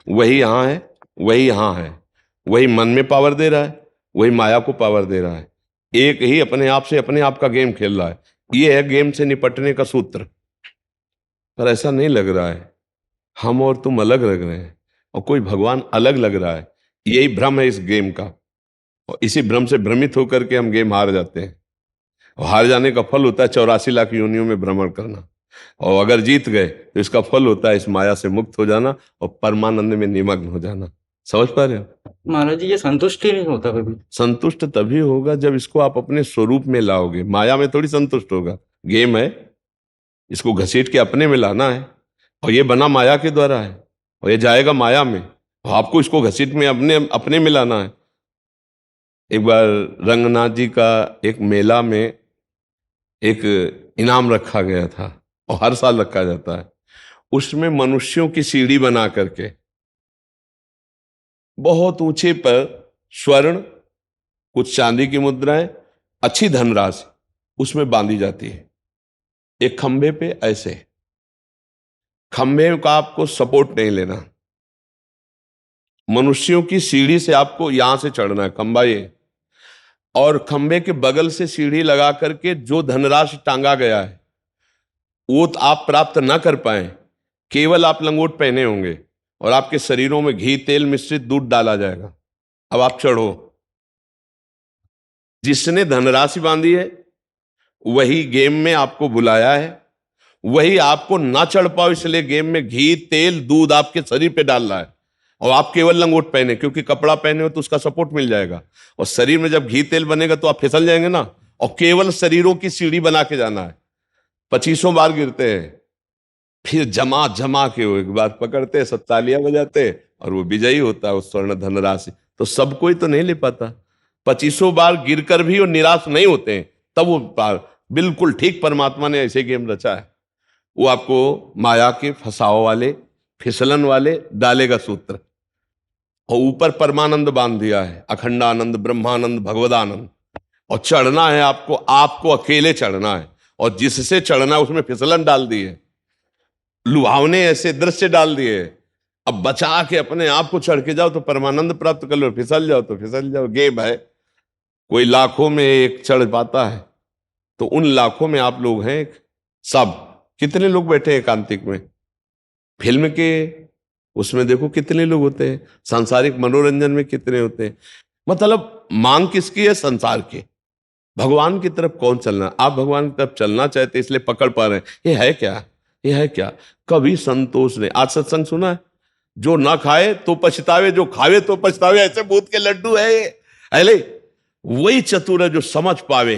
वही यहां है, वही यहां है, वही मन में पावर दे रहा है, वही माया को पावर दे रहा है। एक ही अपने आप से अपने आप का गेम खेल रहा है। ये है गेम से निपटने का सूत्र। पर ऐसा नहीं लग रहा है, हम और तुम अलग लग रहे हैं और कोई भगवान अलग लग रहा है। यही भ्रम है इस गेम का, और इसी भ्रम से भ्रमित होकर के हम गेम हार जाते हैं। और हार जाने का फल होता है 84 लाख योनियों में भ्रमण करना, और अगर जीत गए तो इसका फल होता है इस माया से मुक्त हो जाना और परमानंद में निमग्न हो जाना। समझ पा रहे हो? महाराज जी, ये संतुष्ट ही नहीं होता कभी। संतुष्ट तभी होगा जब इसको आप अपने स्वरूप में लाओगे। माया में थोड़ी संतुष्ट होगा, गेम है, इसको घसीट के अपने में लाना है। और ये बना माया के द्वारा है और ये जाएगा माया में, और आपको इसको घसीट में अपने में लाना है। एक बार रंगनाथ जी का एक मेला में एक इनाम रखा गया था, और हर साल रखा जाता है। उसमें मनुष्यों की सीढ़ी बना करके बहुत ऊंचे पर स्वर्ण, कुछ चांदी की मुद्राएं, अच्छी धनराशि उसमें बांधी जाती है। एक खंभे पे ऐसे, खंभे का आपको सपोर्ट नहीं लेना, मनुष्यों की सीढ़ी से आपको यहां से चढ़ना है, खंभा ये, और खंभे के बगल से सीढ़ी लगा करके जो धनराशि टांगा गया है वो तो आप प्राप्त ना कर पाए। केवल आप लंगोट पहने होंगे और आपके शरीरों में घी तेल मिश्रित दूध डाला जाएगा। अब आप चढ़ो। जिसने धनराशि बांधी है वही गेम में आपको बुलाया है, वही आपको ना चढ़ पाओ इसलिए गेम में घी तेल दूध आपके शरीर पे डाल रहा है, और आप केवल लंगोट पहने, क्योंकि कपड़ा पहने हो तो उसका सपोर्ट मिल जाएगा। और शरीर में जब घी तेल बनेगा तो आप फिसल जाएंगे ना। और केवल शरीरों की सीढ़ी बना के जाना है। 25 बार गिरते हैं, फिर जमा जमा के वो एक बार पकड़ते, 7 तालियां बजाते, और वो विजयी होता है उस स्वर्ण धनराशि। तो सब कोई तो नहीं ले पाता। 25 बार गिरकर भी वो निराश नहीं होते हैं, तब वो पार। बिल्कुल ठीक परमात्मा ने ऐसे गेम रचा है। वो आपको माया के फसाव वाले, फिसलन वाले डालेगा सूत्र, और ऊपर परमानंद बांध दिया है, अखंडानंद ब्रह्मानंद भगवदानंद। और चढ़ना है आपको, आपको अकेले चढ़ना है, और जिससे चढ़ना है उसमें फिसलन डाल दी है, लुभावने ऐसे दृश्य डाल दिए। अब बचा के अपने आप को चढ़ के जाओ तो परमानंद प्राप्त कर लो, फिसल जाओ तो फिसल जाओ। गेम है, कोई लाखों में एक चढ़ पाता है, तो उन लाखों में आप लोग हैं सब। कितने लोग बैठे हैं एकांतिक में? फिल्म के उसमें देखो कितने लोग होते हैं, सांसारिक मनोरंजन में कितने होते हैं। मतलब मांग किसकी है? संसार की। भगवान की तरफ कौन चलना, आप भगवान की तरफ चलना चाहते इसलिए पकड़ पा रहे हैं। ये है क्या, ये है क्या? कभी संतोष नहीं। आज सत्संग सुना है, जो ना खाए तो पछतावे, जो खावे तो पछतावे, ऐसे भूत के लड्डू है ये। अरे वही चतुर है जो समझ पावे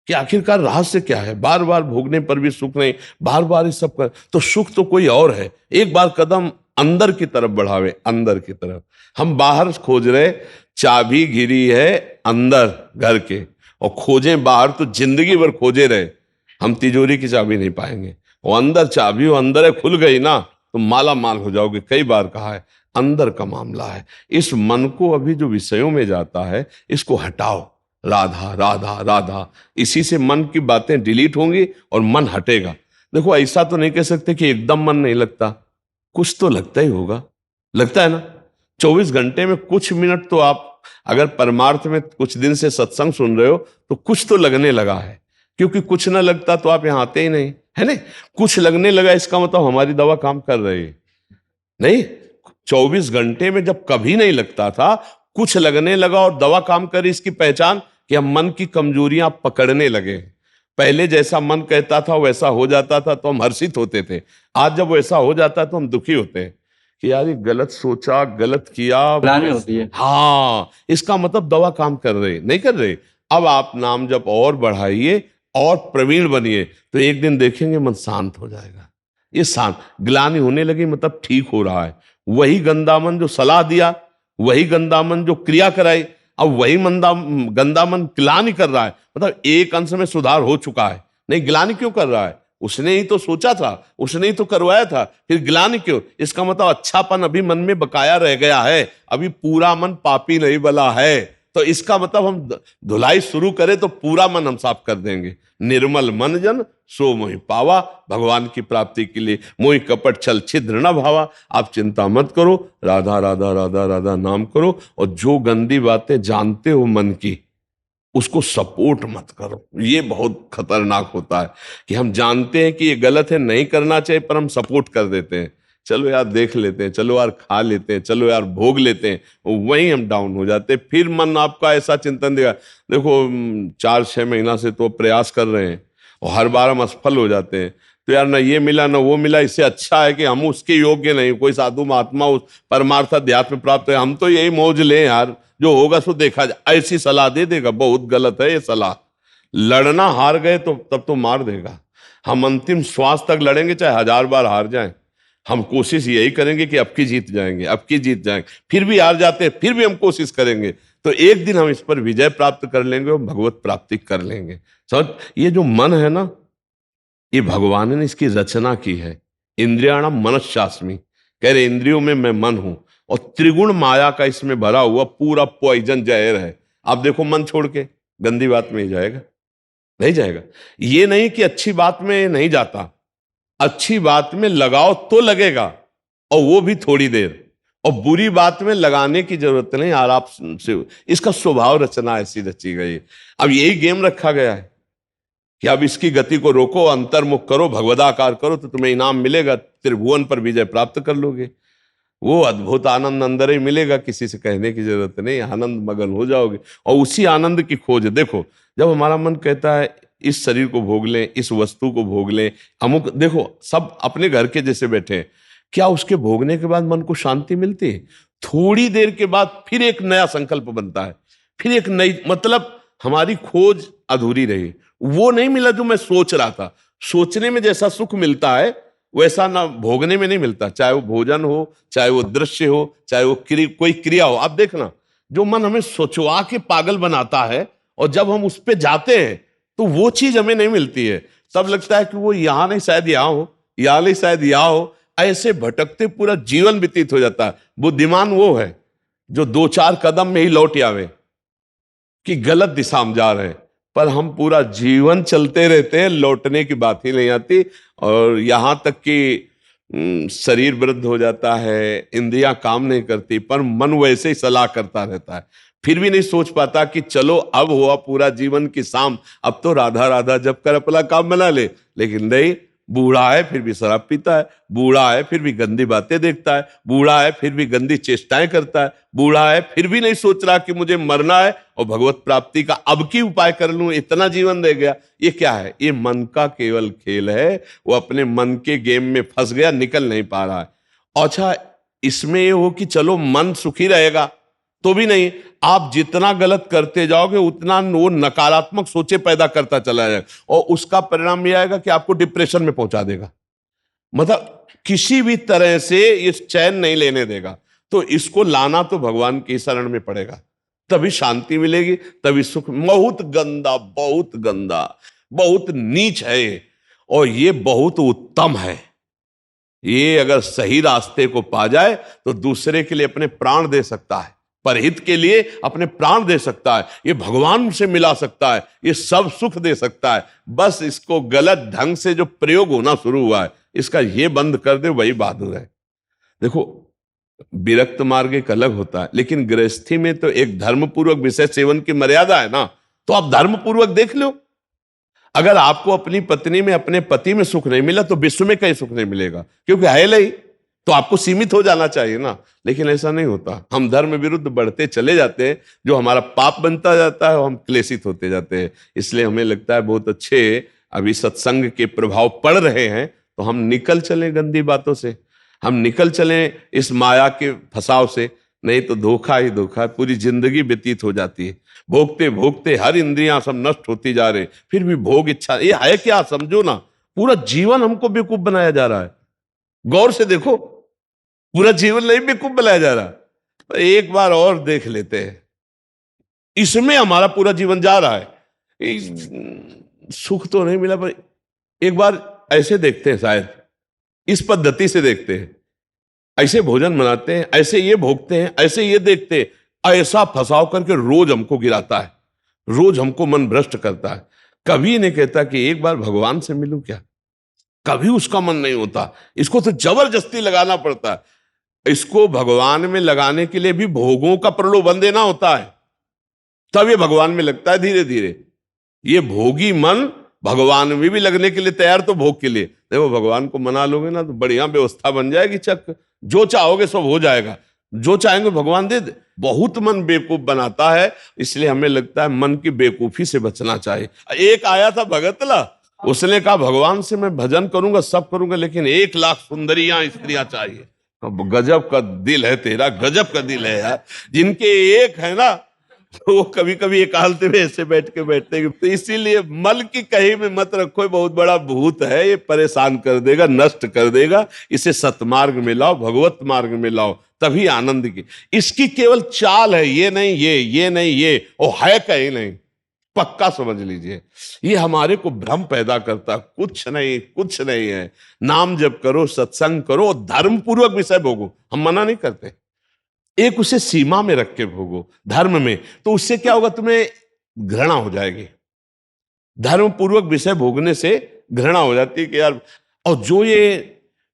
कि आखिरकार रहस्य क्या है। बार बार भोगने पर भी सुख नहीं, बार बार इस सब कर, तो सुख तो कोई और है। एक बार कदम अंदर की तरफ बढ़ावे, अंदर की तरफ। हम बाहर खोज रहे, चाबी गिरी है अंदर घर के, और खोजें बाहर तो जिंदगी भर खोजे रहे, हम तिजोरी की चाबी नहीं पाएंगे। वो अंदर चाबी, वो अंदर है, खुल गई ना तो माला माल हो जाओगे। कई बार कहा है, अंदर का मामला है। इस मन को अभी जो विषयों में जाता है, इसको हटाओ। राधा राधा राधा, इसी से मन की बातें डिलीट होंगी और मन हटेगा। देखो ऐसा तो नहीं कह सकते कि एकदम मन नहीं लगता, कुछ तो लगता ही होगा, लगता है ना। 24 घंटे में कुछ मिनट तो आप अगर परमार्थ में कुछ दिन से सत्संग सुन रहे हो तो कुछ तो लगने लगा है, क्योंकि कुछ ना लगता तो आप यहां आते ही नहीं, है ना। कुछ लगने लगा, इसका मतलब हमारी दवा काम कर रही है। नहीं, 24 घंटे में जब कभी नहीं लगता था, कुछ लगने लगा और दवा काम कर रही, इसकी पहचान कि हम मन की कमजोरियां पकड़ने लगे। पहले जैसा मन कहता था वैसा हो जाता था तो हम हर्षित होते थे, आज जब वैसा हो जाता है तो हम दुखी होते हैं कि यार ये गलत सोचा, गलत किया, ग्लानि होती है। हाँ, इसका मतलब दवा काम कर रही नहीं कर रही। अब आप नाम जब और बढ़ाइए और प्रवीण बनिए तो एक दिन देखेंगे मन शांत हो जाएगा। ये शांत, ग्लानि होने लगी मतलब ठीक हो रहा है। वही गंदा मन जो सलाह दिया, वही गंदा मन जो क्रिया कराई, अब वही गंदा मन ग्लानि कर रहा है, मतलब एक अंश में सुधार हो चुका है। नहीं, ग्लानि क्यों कर रहा है? उसने ही तो सोचा था, उसने ही तो करवाया था, फिर ग्लानि क्यों? इसका मतलब अच्छापन अभी मन में बकाया रह गया है, अभी पूरा मन पापी नहीं बला है। तो इसका मतलब हम धुलाई शुरू करें तो पूरा मन हम साफ कर देंगे। निर्मल मन जन सो मोहि पावा, भगवान की प्राप्ति के लिए मोहि कपट छल छिद्र न भावा। आप चिंता मत करो, राधा राधा राधा राधा नाम करो, और जो गंदी बातें जानते हो मन की, उसको सपोर्ट मत करो। ये बहुत खतरनाक होता है कि हम जानते हैं कि ये गलत है, नहीं करना चाहिए, पर हम सपोर्ट कर देते हैं। चलो यार देख लेते हैं, चलो यार खा लेते हैं, चलो यार भोग लेते हैं, वहीं हम डाउन हो जाते हैं। फिर मन आपका ऐसा चिंतन देगा। देखो 4-6 महीना से तो प्रयास कर रहे हैं और हर बार हम असफल हो जाते हैं, तो यार ना ये मिला ना वो मिला, इससे अच्छा है कि हम उसके योग्य नहीं, कोई साधु महात्मा उस परमार्थ अध्यात्म प्राप्त है, हम तो यही मौज लें यार, जो होगा सो देखा जाए। ऐसी सलाह दे देगा, बहुत गलत है ये सलाह। लड़ना हार गए तो तब तो मार देगा। हम अंतिम श्वास तक लड़ेंगे, चाहे 1000 बार हार जाएं। हम कोशिश यही करेंगे कि अब की जीत जाएंगे, अब की जीत जाएंगे। फिर भी हार जाते हैं, फिर भी हम कोशिश करेंगे, तो एक दिन हम इस पर विजय प्राप्त कर लेंगे और भगवत प्राप्ति कर लेंगे। समझ, ये जो मन है ना, ये भगवान ने इसकी रचना की है। इंद्रियाणाम मनश्चास्मि, कह रहे इंद्रियों में मैं मन हूं, और त्रिगुण माया का इसमें भरा हुआ पूरा पॉइजन जहर है। आप देखो मन छोड़ के गंदी बात में ही जाएगा, नहीं जाएगा। ये नहीं कि अच्छी बात में नहीं जाता, अच्छी बात में लगाओ तो लगेगा, और वो भी थोड़ी देर, और बुरी बात में लगाने की जरूरत नहीं, आराम से। इसका स्वभाव रचना ऐसी रची गई है। अब यही गेम रखा गया है कि अब इसकी गति को रोको, अंतर्मुख करो, भगवदाकार करो, तो तुम्हें इनाम मिलेगा, त्रिभुवन पर विजय प्राप्त कर लोगे। वो अद्भुत आनंद अंदर ही मिलेगा, किसी से कहने की जरूरत नहीं, आनंद मगन हो जाओगे। और उसी आनंद की खोज, देखो जब हमारा मन कहता है इस शरीर को भोग लें, इस वस्तु को भोग लें, अमुक, देखो सब अपने घर के जैसे बैठे हैं, क्या उसके भोगने के बाद मन को शांति मिलती है? थोड़ी देर के बाद फिर एक नया संकल्प बनता है, फिर एक नई, मतलब हमारी खोज अधूरी रही। वो नहीं मिला जो मैं सोच रहा था। सोचने में जैसा सुख मिलता है वैसा ना भोगने में नहीं मिलता, चाहे वो भोजन हो, चाहे वो दृश्य हो, चाहे वो कोई क्रिया हो। आप देखना, जो मन हमें सोचवा के पागल बनाता है, और जब हम उस पर जाते हैं तो वो चीज हमें नहीं मिलती है। तब लगता है कि वो यहां नहीं शायद यहां हो, यहां नहीं शायद यहां हो। ऐसे भटकते पूरा जीवन व्यतीत हो जाता है। बुद्धिमान वो है जो 2-4 कदम में ही लौट आवे कि गलत दिशा में जा रहे हैं, पर हम पूरा जीवन चलते रहते हैं, लौटने की बात ही नहीं आती। और यहां तक कि शरीर वृद्ध हो जाता है, इंद्रियां काम नहीं करती, पर मन वैसे ही सलाह करता रहता है। फिर भी नहीं सोच पाता कि चलो अब हुआ पूरा जीवन की शाम, अब तो राधा राधा जप कर अपना काम बना ले। लेकिन नहीं, बूढ़ा है फिर भी शराब पीता है, बूढ़ा है फिर भी गंदी बातें देखता है, बूढ़ा है फिर भी गंदी चेष्टाएं करता है, बूढ़ा है फिर भी नहीं सोच रहा कि मुझे मरना है और भगवत प्राप्ति का अब की उपाय कर लूं, इतना जीवन रह गया। ये क्या है? ये मन का केवल खेल है। वो अपने मन के गेम में फंस गया, निकल नहीं पा रहा है। अच्छा, इसमें ये हो कि चलो मन सुखी रहेगा तो भी नहीं, आप जितना गलत करते जाओगे उतना वो नकारात्मक सोचे पैदा करता चला जाएगा और उसका परिणाम यह आएगा कि आपको डिप्रेशन में पहुंचा देगा। मतलब किसी भी तरह से ये चैन नहीं लेने देगा। तो इसको लाना तो भगवान की शरण में पड़ेगा, तभी शांति मिलेगी, तभी सुख। बहुत गंदा, बहुत गंदा, बहुत नीच है ये, और ये बहुत उत्तम है। ये अगर सही रास्ते को पा जाए तो दूसरे के लिए अपने प्राण दे सकता है, परहित के लिए अपने प्राण दे सकता है, ये भगवान से मिला सकता है, ये सब सुख दे सकता है। बस इसको गलत ढंग से जो प्रयोग होना शुरू हुआ है, इसका ये बंद कर दे, वही बहादुर है। देखो, विरक्त मार्ग एक अलग होता है, लेकिन गृहस्थी में तो एक धर्मपूर्वक विषय सेवन की मर्यादा है ना, तो आप धर्मपूर्वक देख लो। अगर आपको अपनी पत्नी में, अपने पति में सुख नहीं मिला तो विश्व में कहीं सुख नहीं मिलेगा, क्योंकि है नहीं, तो आपको सीमित हो जाना चाहिए ना। लेकिन ऐसा नहीं होता, हम धर्म विरुद्ध बढ़ते चले जाते हैं, जो हमारा पाप बनता जाता है और हम क्लेशित होते जाते हैं। इसलिए हमें लगता है बहुत अच्छे अभी सत्संग के प्रभाव पड़ रहे हैं, तो हम निकल चले गंदी बातों से, हम निकल चले इस माया के फंसाव से, नहीं तो धोखा ही धोखा, पूरी जिंदगी व्यतीत हो जाती है। भोगते भोगते हर इंद्रियां सब नष्ट होती जा रही, फिर भी भोग इच्छा, ये है क्या? समझो ना, पूरा जीवन हमको बेवकूफ बनाया जा रहा है। गौर से देखो, पूरा जीवन नहीं बेवकूफ बनाया जा रहा। एक बार और देख लेते हैं, इसमें हमारा पूरा जीवन जा रहा है। सुख तो नहीं मिला, पर एक बार ऐसे देखते हैं, शायद इस पद्धति से देखते हैं, ऐसे भोजन बनाते हैं, ऐसे ये भोगते हैं, ऐसे ये देखते हैं, ऐसा फंसाव करके रोज हमको गिराता है, रोज हमको मन भ्रष्ट करता है। कभी नहीं कहता कि एक बार भगवान से मिलूं क्या, कभी उसका मन नहीं होता। इसको तो जबरदस्ती लगाना पड़ता है। इसको भगवान में लगाने के लिए भी भोगों का प्रलोभन देना होता है, तब ये भगवान में लगता है धीरे धीरे। ये भोगी मन भगवान में भी लगने के लिए तैयार, तो भोग के लिए देखो, भगवान को मना लोगे ना तो बढ़िया व्यवस्था बन जाएगी, चक जो चाहोगे सब हो जाएगा, जो चाहेंगे भगवान दे दे। बहुत मन बेवकूफ बनाता है, इसलिए हमें लगता है मन की बेवकूफी से बचना चाहिए। एक आया था भगतला, उसने कहा भगवान से मैं भजन करूंगा, सब करूंगा, लेकिन 1 लाख सुंदरियां स्त्रियां चाहिए। तो गजब का दिल है तेरा, गजब का दिल है यार। जिनके एक है ना, तो वो कभी कभी एकांत में ऐसे बैठ के बैठते हैं। तो इसीलिए मल की कहीं में मत रखो, बहुत बड़ा भूत है, ये परेशान कर देगा, नष्ट कर देगा। इसे सतमार्ग में लाओ, भगवत मार्ग में लाओ, तभी आनंद की। इसकी केवल चाल है, ये नहीं ये नहीं ये, और है कहीं नहीं, पक्का समझ लीजिए। ये हमारे को भ्रम पैदा करता, कुछ नहीं, कुछ नहीं है। नाम जप करो, सत्संग करो, धर्म पूर्वक विषय भोगो, हम मना नहीं करते, एक उसे सीमा में रख के भोगो धर्म में, तो उससे क्या होगा, तुम्हें घृणा हो जाएगी। धर्म पूर्वक विषय भोगने से घृणा हो जाती है कि यार, और जो ये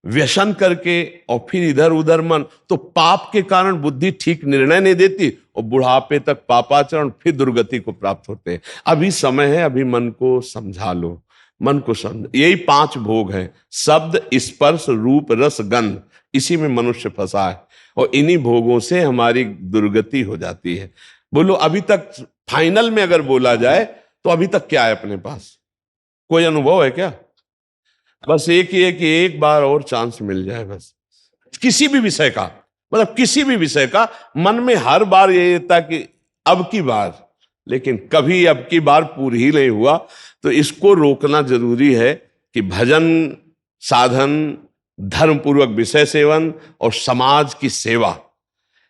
व्यसन करके और फिर इधर उधर मन, तो पाप के कारण बुद्धि ठीक निर्णय नहीं देती और बुढ़ापे तक पापाचरण, फिर दुर्गति को प्राप्त होते हैं। अभी समय है, अभी मन को समझा लो, मन को समझ। यही 5 भोग हैं, शब्द, स्पर्श, रूप, रस, गंध, इसी में मनुष्य फंसा है और इन्हीं भोगों से हमारी दुर्गति हो जाती है। बोलो, अभी तक फाइनल में अगर बोला जाए तो अभी तक क्या है अपने पास? कोई अनुभव है क्या? बस एक ही है कि एक बार और चांस मिल जाए, बस किसी भी विषय का, मतलब किसी भी विषय का। मन में हर बार ये रहता कि अब की बार, लेकिन कभी अब की बार पूरी ही नहीं हुआ। तो इसको रोकना जरूरी है कि भजन, साधन, धर्मपूर्वक विषय सेवन और समाज की सेवा।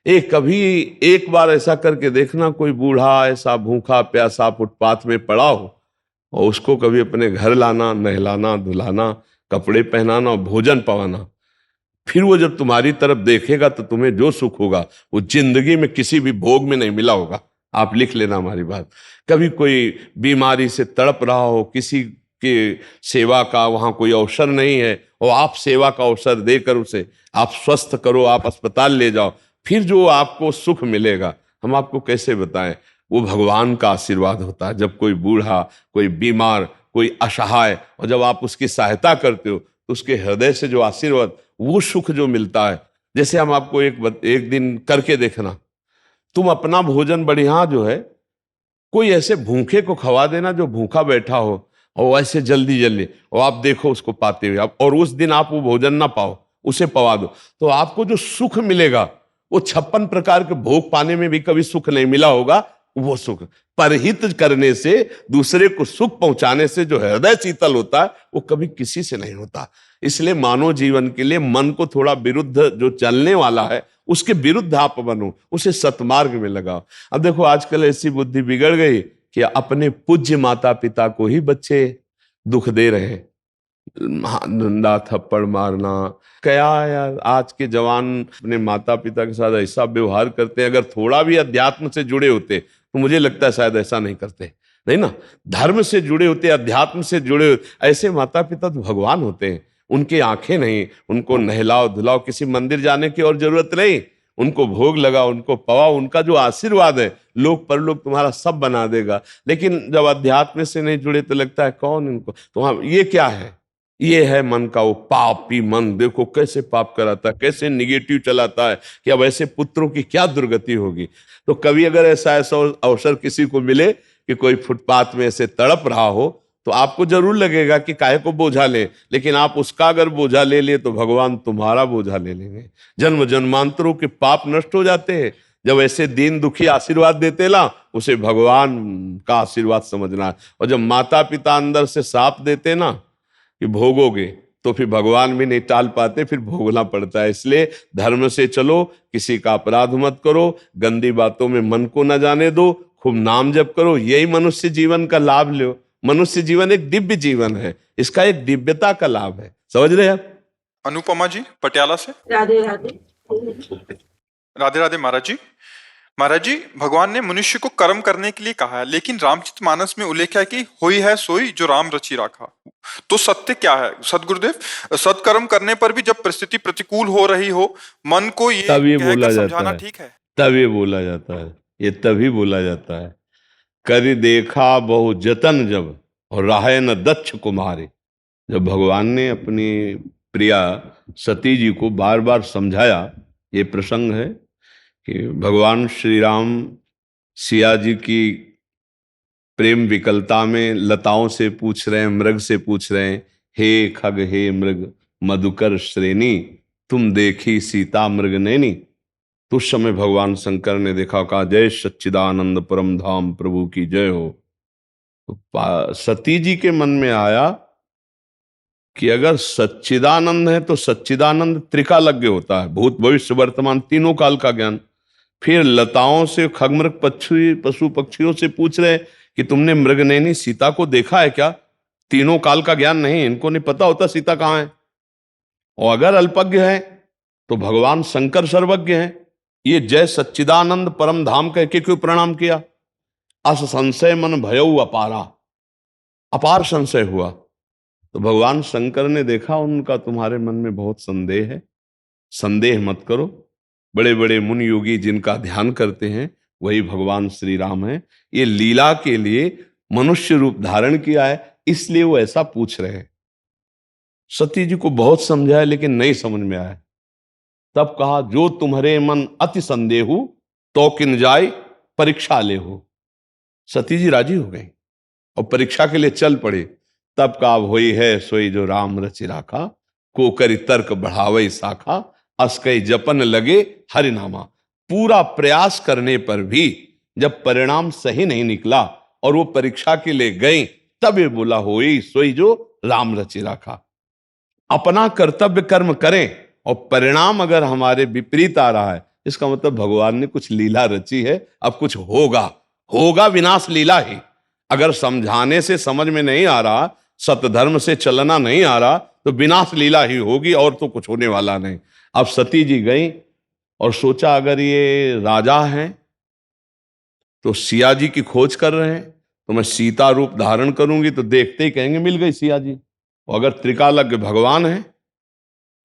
कभी एक बार ऐसा करके देखना, कोई बूढ़ा ऐसा भूखा प्यासा फुटपाथ में पड़ा हो और उसको कभी अपने घर लाना, नहलाना, धुलाना, कपड़े पहनाना और भोजन पवाना। फिर वो जब तुम्हारी तरफ देखेगा तो तुम्हें जो सुख होगा वो जिंदगी में किसी भी भोग में नहीं मिला होगा। आप लिख लेना हमारी बात। कभी कोई बीमारी से तड़प रहा हो, किसी की सेवा का वहां कोई अवसर नहीं है और आप सेवा का अवसर देकर उसे आप स्वस्थ करो, आप अस्पताल ले जाओ, फिर जो आपको सुख मिलेगा हम आपको कैसे बताएं। वो भगवान का आशीर्वाद होता है। जब कोई बूढ़ा, कोई बीमार, कोई असहाय, और जब आप उसकी सहायता करते हो तो उसके हृदय से जो आशीर्वाद, वो सुख जो मिलता है। जैसे हम आपको एक दिन करके देखना, तुम अपना भोजन बढ़िया जो है, कोई ऐसे भूखे को खवा देना जो भूखा बैठा हो, और ऐसे जल्दी जल्दी, और आप देखो उसको पाते हुए, और उस दिन आप वो भोजन ना पाओ, उसे पवा दो, तो आपको जो सुख मिलेगा वो 56 प्रकार के भोग पाने में भी कभी सुख नहीं मिला होगा। वो सुख परहित करने से, दूसरे को सुख पहुंचाने से जो हृदय शीतल होता है, वो कभी किसी से नहीं होता। इसलिए मानव जीवन के लिए मन को थोड़ा विरुद्ध जो चलने वाला है, उसके विरुद्ध आप बनो, उसे सतमार्ग में लगाओ। अब देखो आजकल ऐसी बुद्धि बिगड़ गई कि अपने पूज्य माता पिता को ही बच्चे दुख दे रहे हैं, डंडा थप्पड़ मारना। क्या यार, आज के जवान अपने माता पिता के साथ ऐसा व्यवहार करते हैं। अगर थोड़ा भी अध्यात्म से जुड़े होते तो मुझे लगता है शायद ऐसा नहीं करते, नहीं ना। धर्म से जुड़े होते, अध्यात्म से जुड़े होते, ऐसे माता पिता तो भगवान होते हैं। उनकी आंखें नहीं, उनको नहलाओ धुलाओ, किसी मंदिर जाने की और जरूरत नहीं, उनको भोग लगाओ, उनको पवाओ, उनका जो आशीर्वाद है लोक परलोक तुम्हारा सब बना देगा। लेकिन जब अध्यात्म से नहीं जुड़े तो लगता है कौन इनको, तो हाँ, ये क्या है, ये है मन का वो पापी मन। देखो कैसे पाप कराता है, कैसे निगेटिव चलाता है कि अब ऐसे पुत्रों की क्या दुर्गति होगी। तो कभी अगर ऐसा अवसर किसी को मिले कि कोई फुटपाथ में ऐसे तड़प रहा हो, तो आपको जरूर लगेगा कि काहे को बोझा ले, लेकिन आप उसका अगर बोझा ले लिए तो भगवान तुम्हारा बोझा ले लेंगे। जन्म जन्मांतरों के पाप नष्ट हो जाते हैं जब ऐसे दीन दुखी आशीर्वाद देते ना, उसे भगवान का आशीर्वाद समझना है। और जब माता पिता अंदर से साफ देते ना कि भोगोगे, तो फिर भगवान भी नहीं टाल पाते, फिर भोगना पड़ता है। इसलिए धर्म से चलो, किसी का अपराध मत करो, गंदी बातों में मन को न जाने दो, खूब नाम जप करो, यही मनुष्य जीवन का लाभ लो। मनुष्य जीवन एक दिव्य जीवन है, इसका एक दिव्यता का लाभ है। समझ रहे हैं आप? अनुपमा जी पटियाला से। राधे राधे। राधे राधे महाराज जी। महाराज जी, भगवान ने मनुष्य को कर्म करने के लिए कहा है, लेकिन रामचरितमानस में उल्लेख है कि होई है सोई जो राम रचि राखा। तो सत्य क्या है सदगुरुदेव? सत्कर्म करने पर भी जब परिस्थिति प्रतिकूल हो रही हो, मन को ये तब ये कहकर बोला जाता समझाना है, ठीक है? तब ये बोला जाता है, ये तभी बोला जाता है। कर देखा बहु जतन जब, और राहे न दक्ष कुमारी। जब भगवान ने अपनी प्रिया सती जी को बार बार समझाया, ये प्रसंग है कि भगवान श्री राम सिया जी की प्रेम विकलता में लताओं से पूछ रहे हैं, मृग से पूछ रहे हैं, हे खग हे मृग मधुकर श्रेणी, तुम देखी सीता मृग नैनी। तो उस समय भगवान शंकर ने देखा, कहा जय सच्चिदानंद परम धाम प्रभु की जय हो। तो सती जी के मन में आया कि अगर सच्चिदानंद है तो सच्चिदानंद त्रिकालज्ञ होता है, भूत भविष्य वर्तमान तीनों काल का ज्ञान। फिर लताओं से खगमृग पशु पक्षियों से पूछ रहे कि तुमने मृगनयनी सीता को देखा है क्या? तीनों काल का ज्ञान नहीं, इनको नहीं पता होता सीता कहाँ है। और अगर अल्पज्ञ है तो भगवान शंकर सर्वज्ञ हैं। ये जय सच्चिदानंद परम धाम कह के क्यों प्रणाम किया? अस संशय मन भयऊ अपारा, अपार संशय हुआ। तो भगवान शंकर ने देखा उनका तुम्हारे मन में बहुत संदेह है, संदेह मत करो। बड़े बड़े मुनि योगी जिनका ध्यान करते हैं वही भगवान श्री राम है। ये लीला के लिए मनुष्य रूप धारण किया है, इसलिए वो ऐसा पूछ रहे हैं। सती जी को बहुत समझाया लेकिन नहीं समझ में आया। तब कहा जो तुम्हारे मन अति संदेहु तो किन जाय परीक्षा ले हो। सती जी राजी हो गई और परीक्षा के लिए चल पड़े। तब कहा होई है सोई जो राम रचि राखा, को करी तर्क बढ़ावे शाखा, अस्कई जपन लगे हरिनामा। पूरा प्रयास करने पर भी जब परिणाम सही नहीं निकला और वो परीक्षा के लिए गई, तब ये बोला होई सोई जो राम रचि राखा। अपना कर्तव्य कर्म करें और परिणाम अगर हमारे विपरीत आ रहा है, इसका मतलब भगवान ने कुछ लीला रची है, अब कुछ होगा, होगा विनाश लीला ही। अगर समझाने से समझ में नहीं आ रहा, सतधर्म से चलना नहीं आ रहा, तो विनाश लीला ही होगी और तो कुछ होने वाला नहीं। अब सती जी गई और सोचा अगर ये राजा हैं तो सिया जी की खोज कर रहे हैं, तो मैं सीता रूप धारण करूंगी तो देखते ही कहेंगे मिल गई सिया जी। और अगर त्रिकालज्ञ भगवान है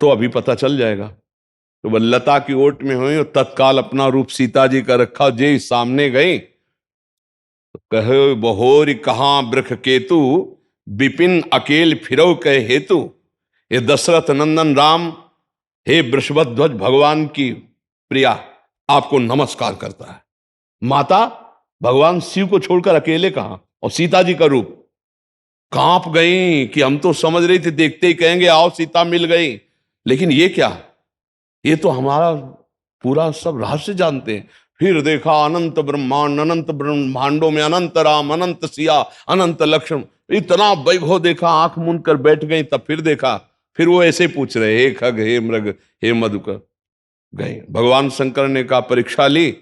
तो अभी पता चल जाएगा। तो वह लता की ओट में हुई और तत्काल अपना रूप सीता जी का रखा। जे सामने गई तो कहे बहोरी कहां वृख केतु, विपिन अकेल फिरौ कह हेतु, ये दशरथ नंदन राम, हे वृषभध्वज भगवान की प्रिया, आपको नमस्कार करता है। माता, भगवान शिव को छोड़कर अकेले कहां, और सीता जी का रूप, कांप गई कि हम तो समझ रही थी देखते ही कहेंगे आओ सीता मिल गई, लेकिन ये क्या, ये तो हमारा पूरा सब रहस्य जानते हैं। फिर देखा अनंत ब्रह्मांड, अनंत ब्रह्मांडों में अनंत राम, अनंत सिया, अनंत लक्ष्मण, इतना वैभव देखा, आंख मूंद कर बैठ गई। तब फिर देखा, फिर वो ऐसे पूछ रहे, हे खग, हे मृग, हे मधुकर। गए भगवान शंकर ने कहा परीक्षा ली,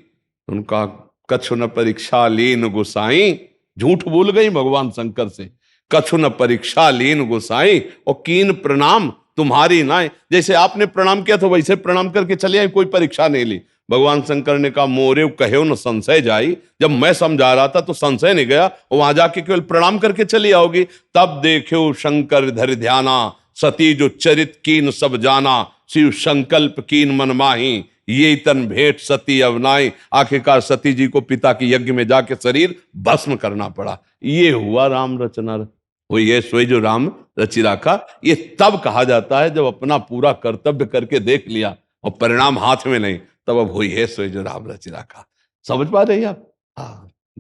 उनका कछु न परीक्षा लीन गोसाई, झूठ बोल गई भगवान शंकर से, कछु न परीक्षा लीन गोसाई, और कीन प्रणाम तुम्हारी नाय। जैसे आपने प्रणाम किया तो वैसे प्रणाम करके चले आए, कोई परीक्षा नहीं ली। भगवान शंकर ने कहा मोरे कहो न संशय जाई, जब मैं समझा रहा था तो संशय नहीं गया, वहां जाके केवल प्रणाम करके चली आओगी। तब देखो शंकर धर ध्याना, सती जो चरित कीन सब जाना, शिव संकल्प कीन मन माही, ये तन भेंट सती अवनाई। आखिरकार सती जी को पिता के यज्ञ में जाके शरीर भस्म करना पड़ा। ये हुआ राम रचना, वो ये सोई जो राम रचि राखा। ये तब कहा जाता है जब अपना पूरा कर्तव्य करके देख लिया और परिणाम हाथ में नहीं, तब अब हुई है सोई जो राम रचि राखा। समझ पा रही हैं आप? हाँ।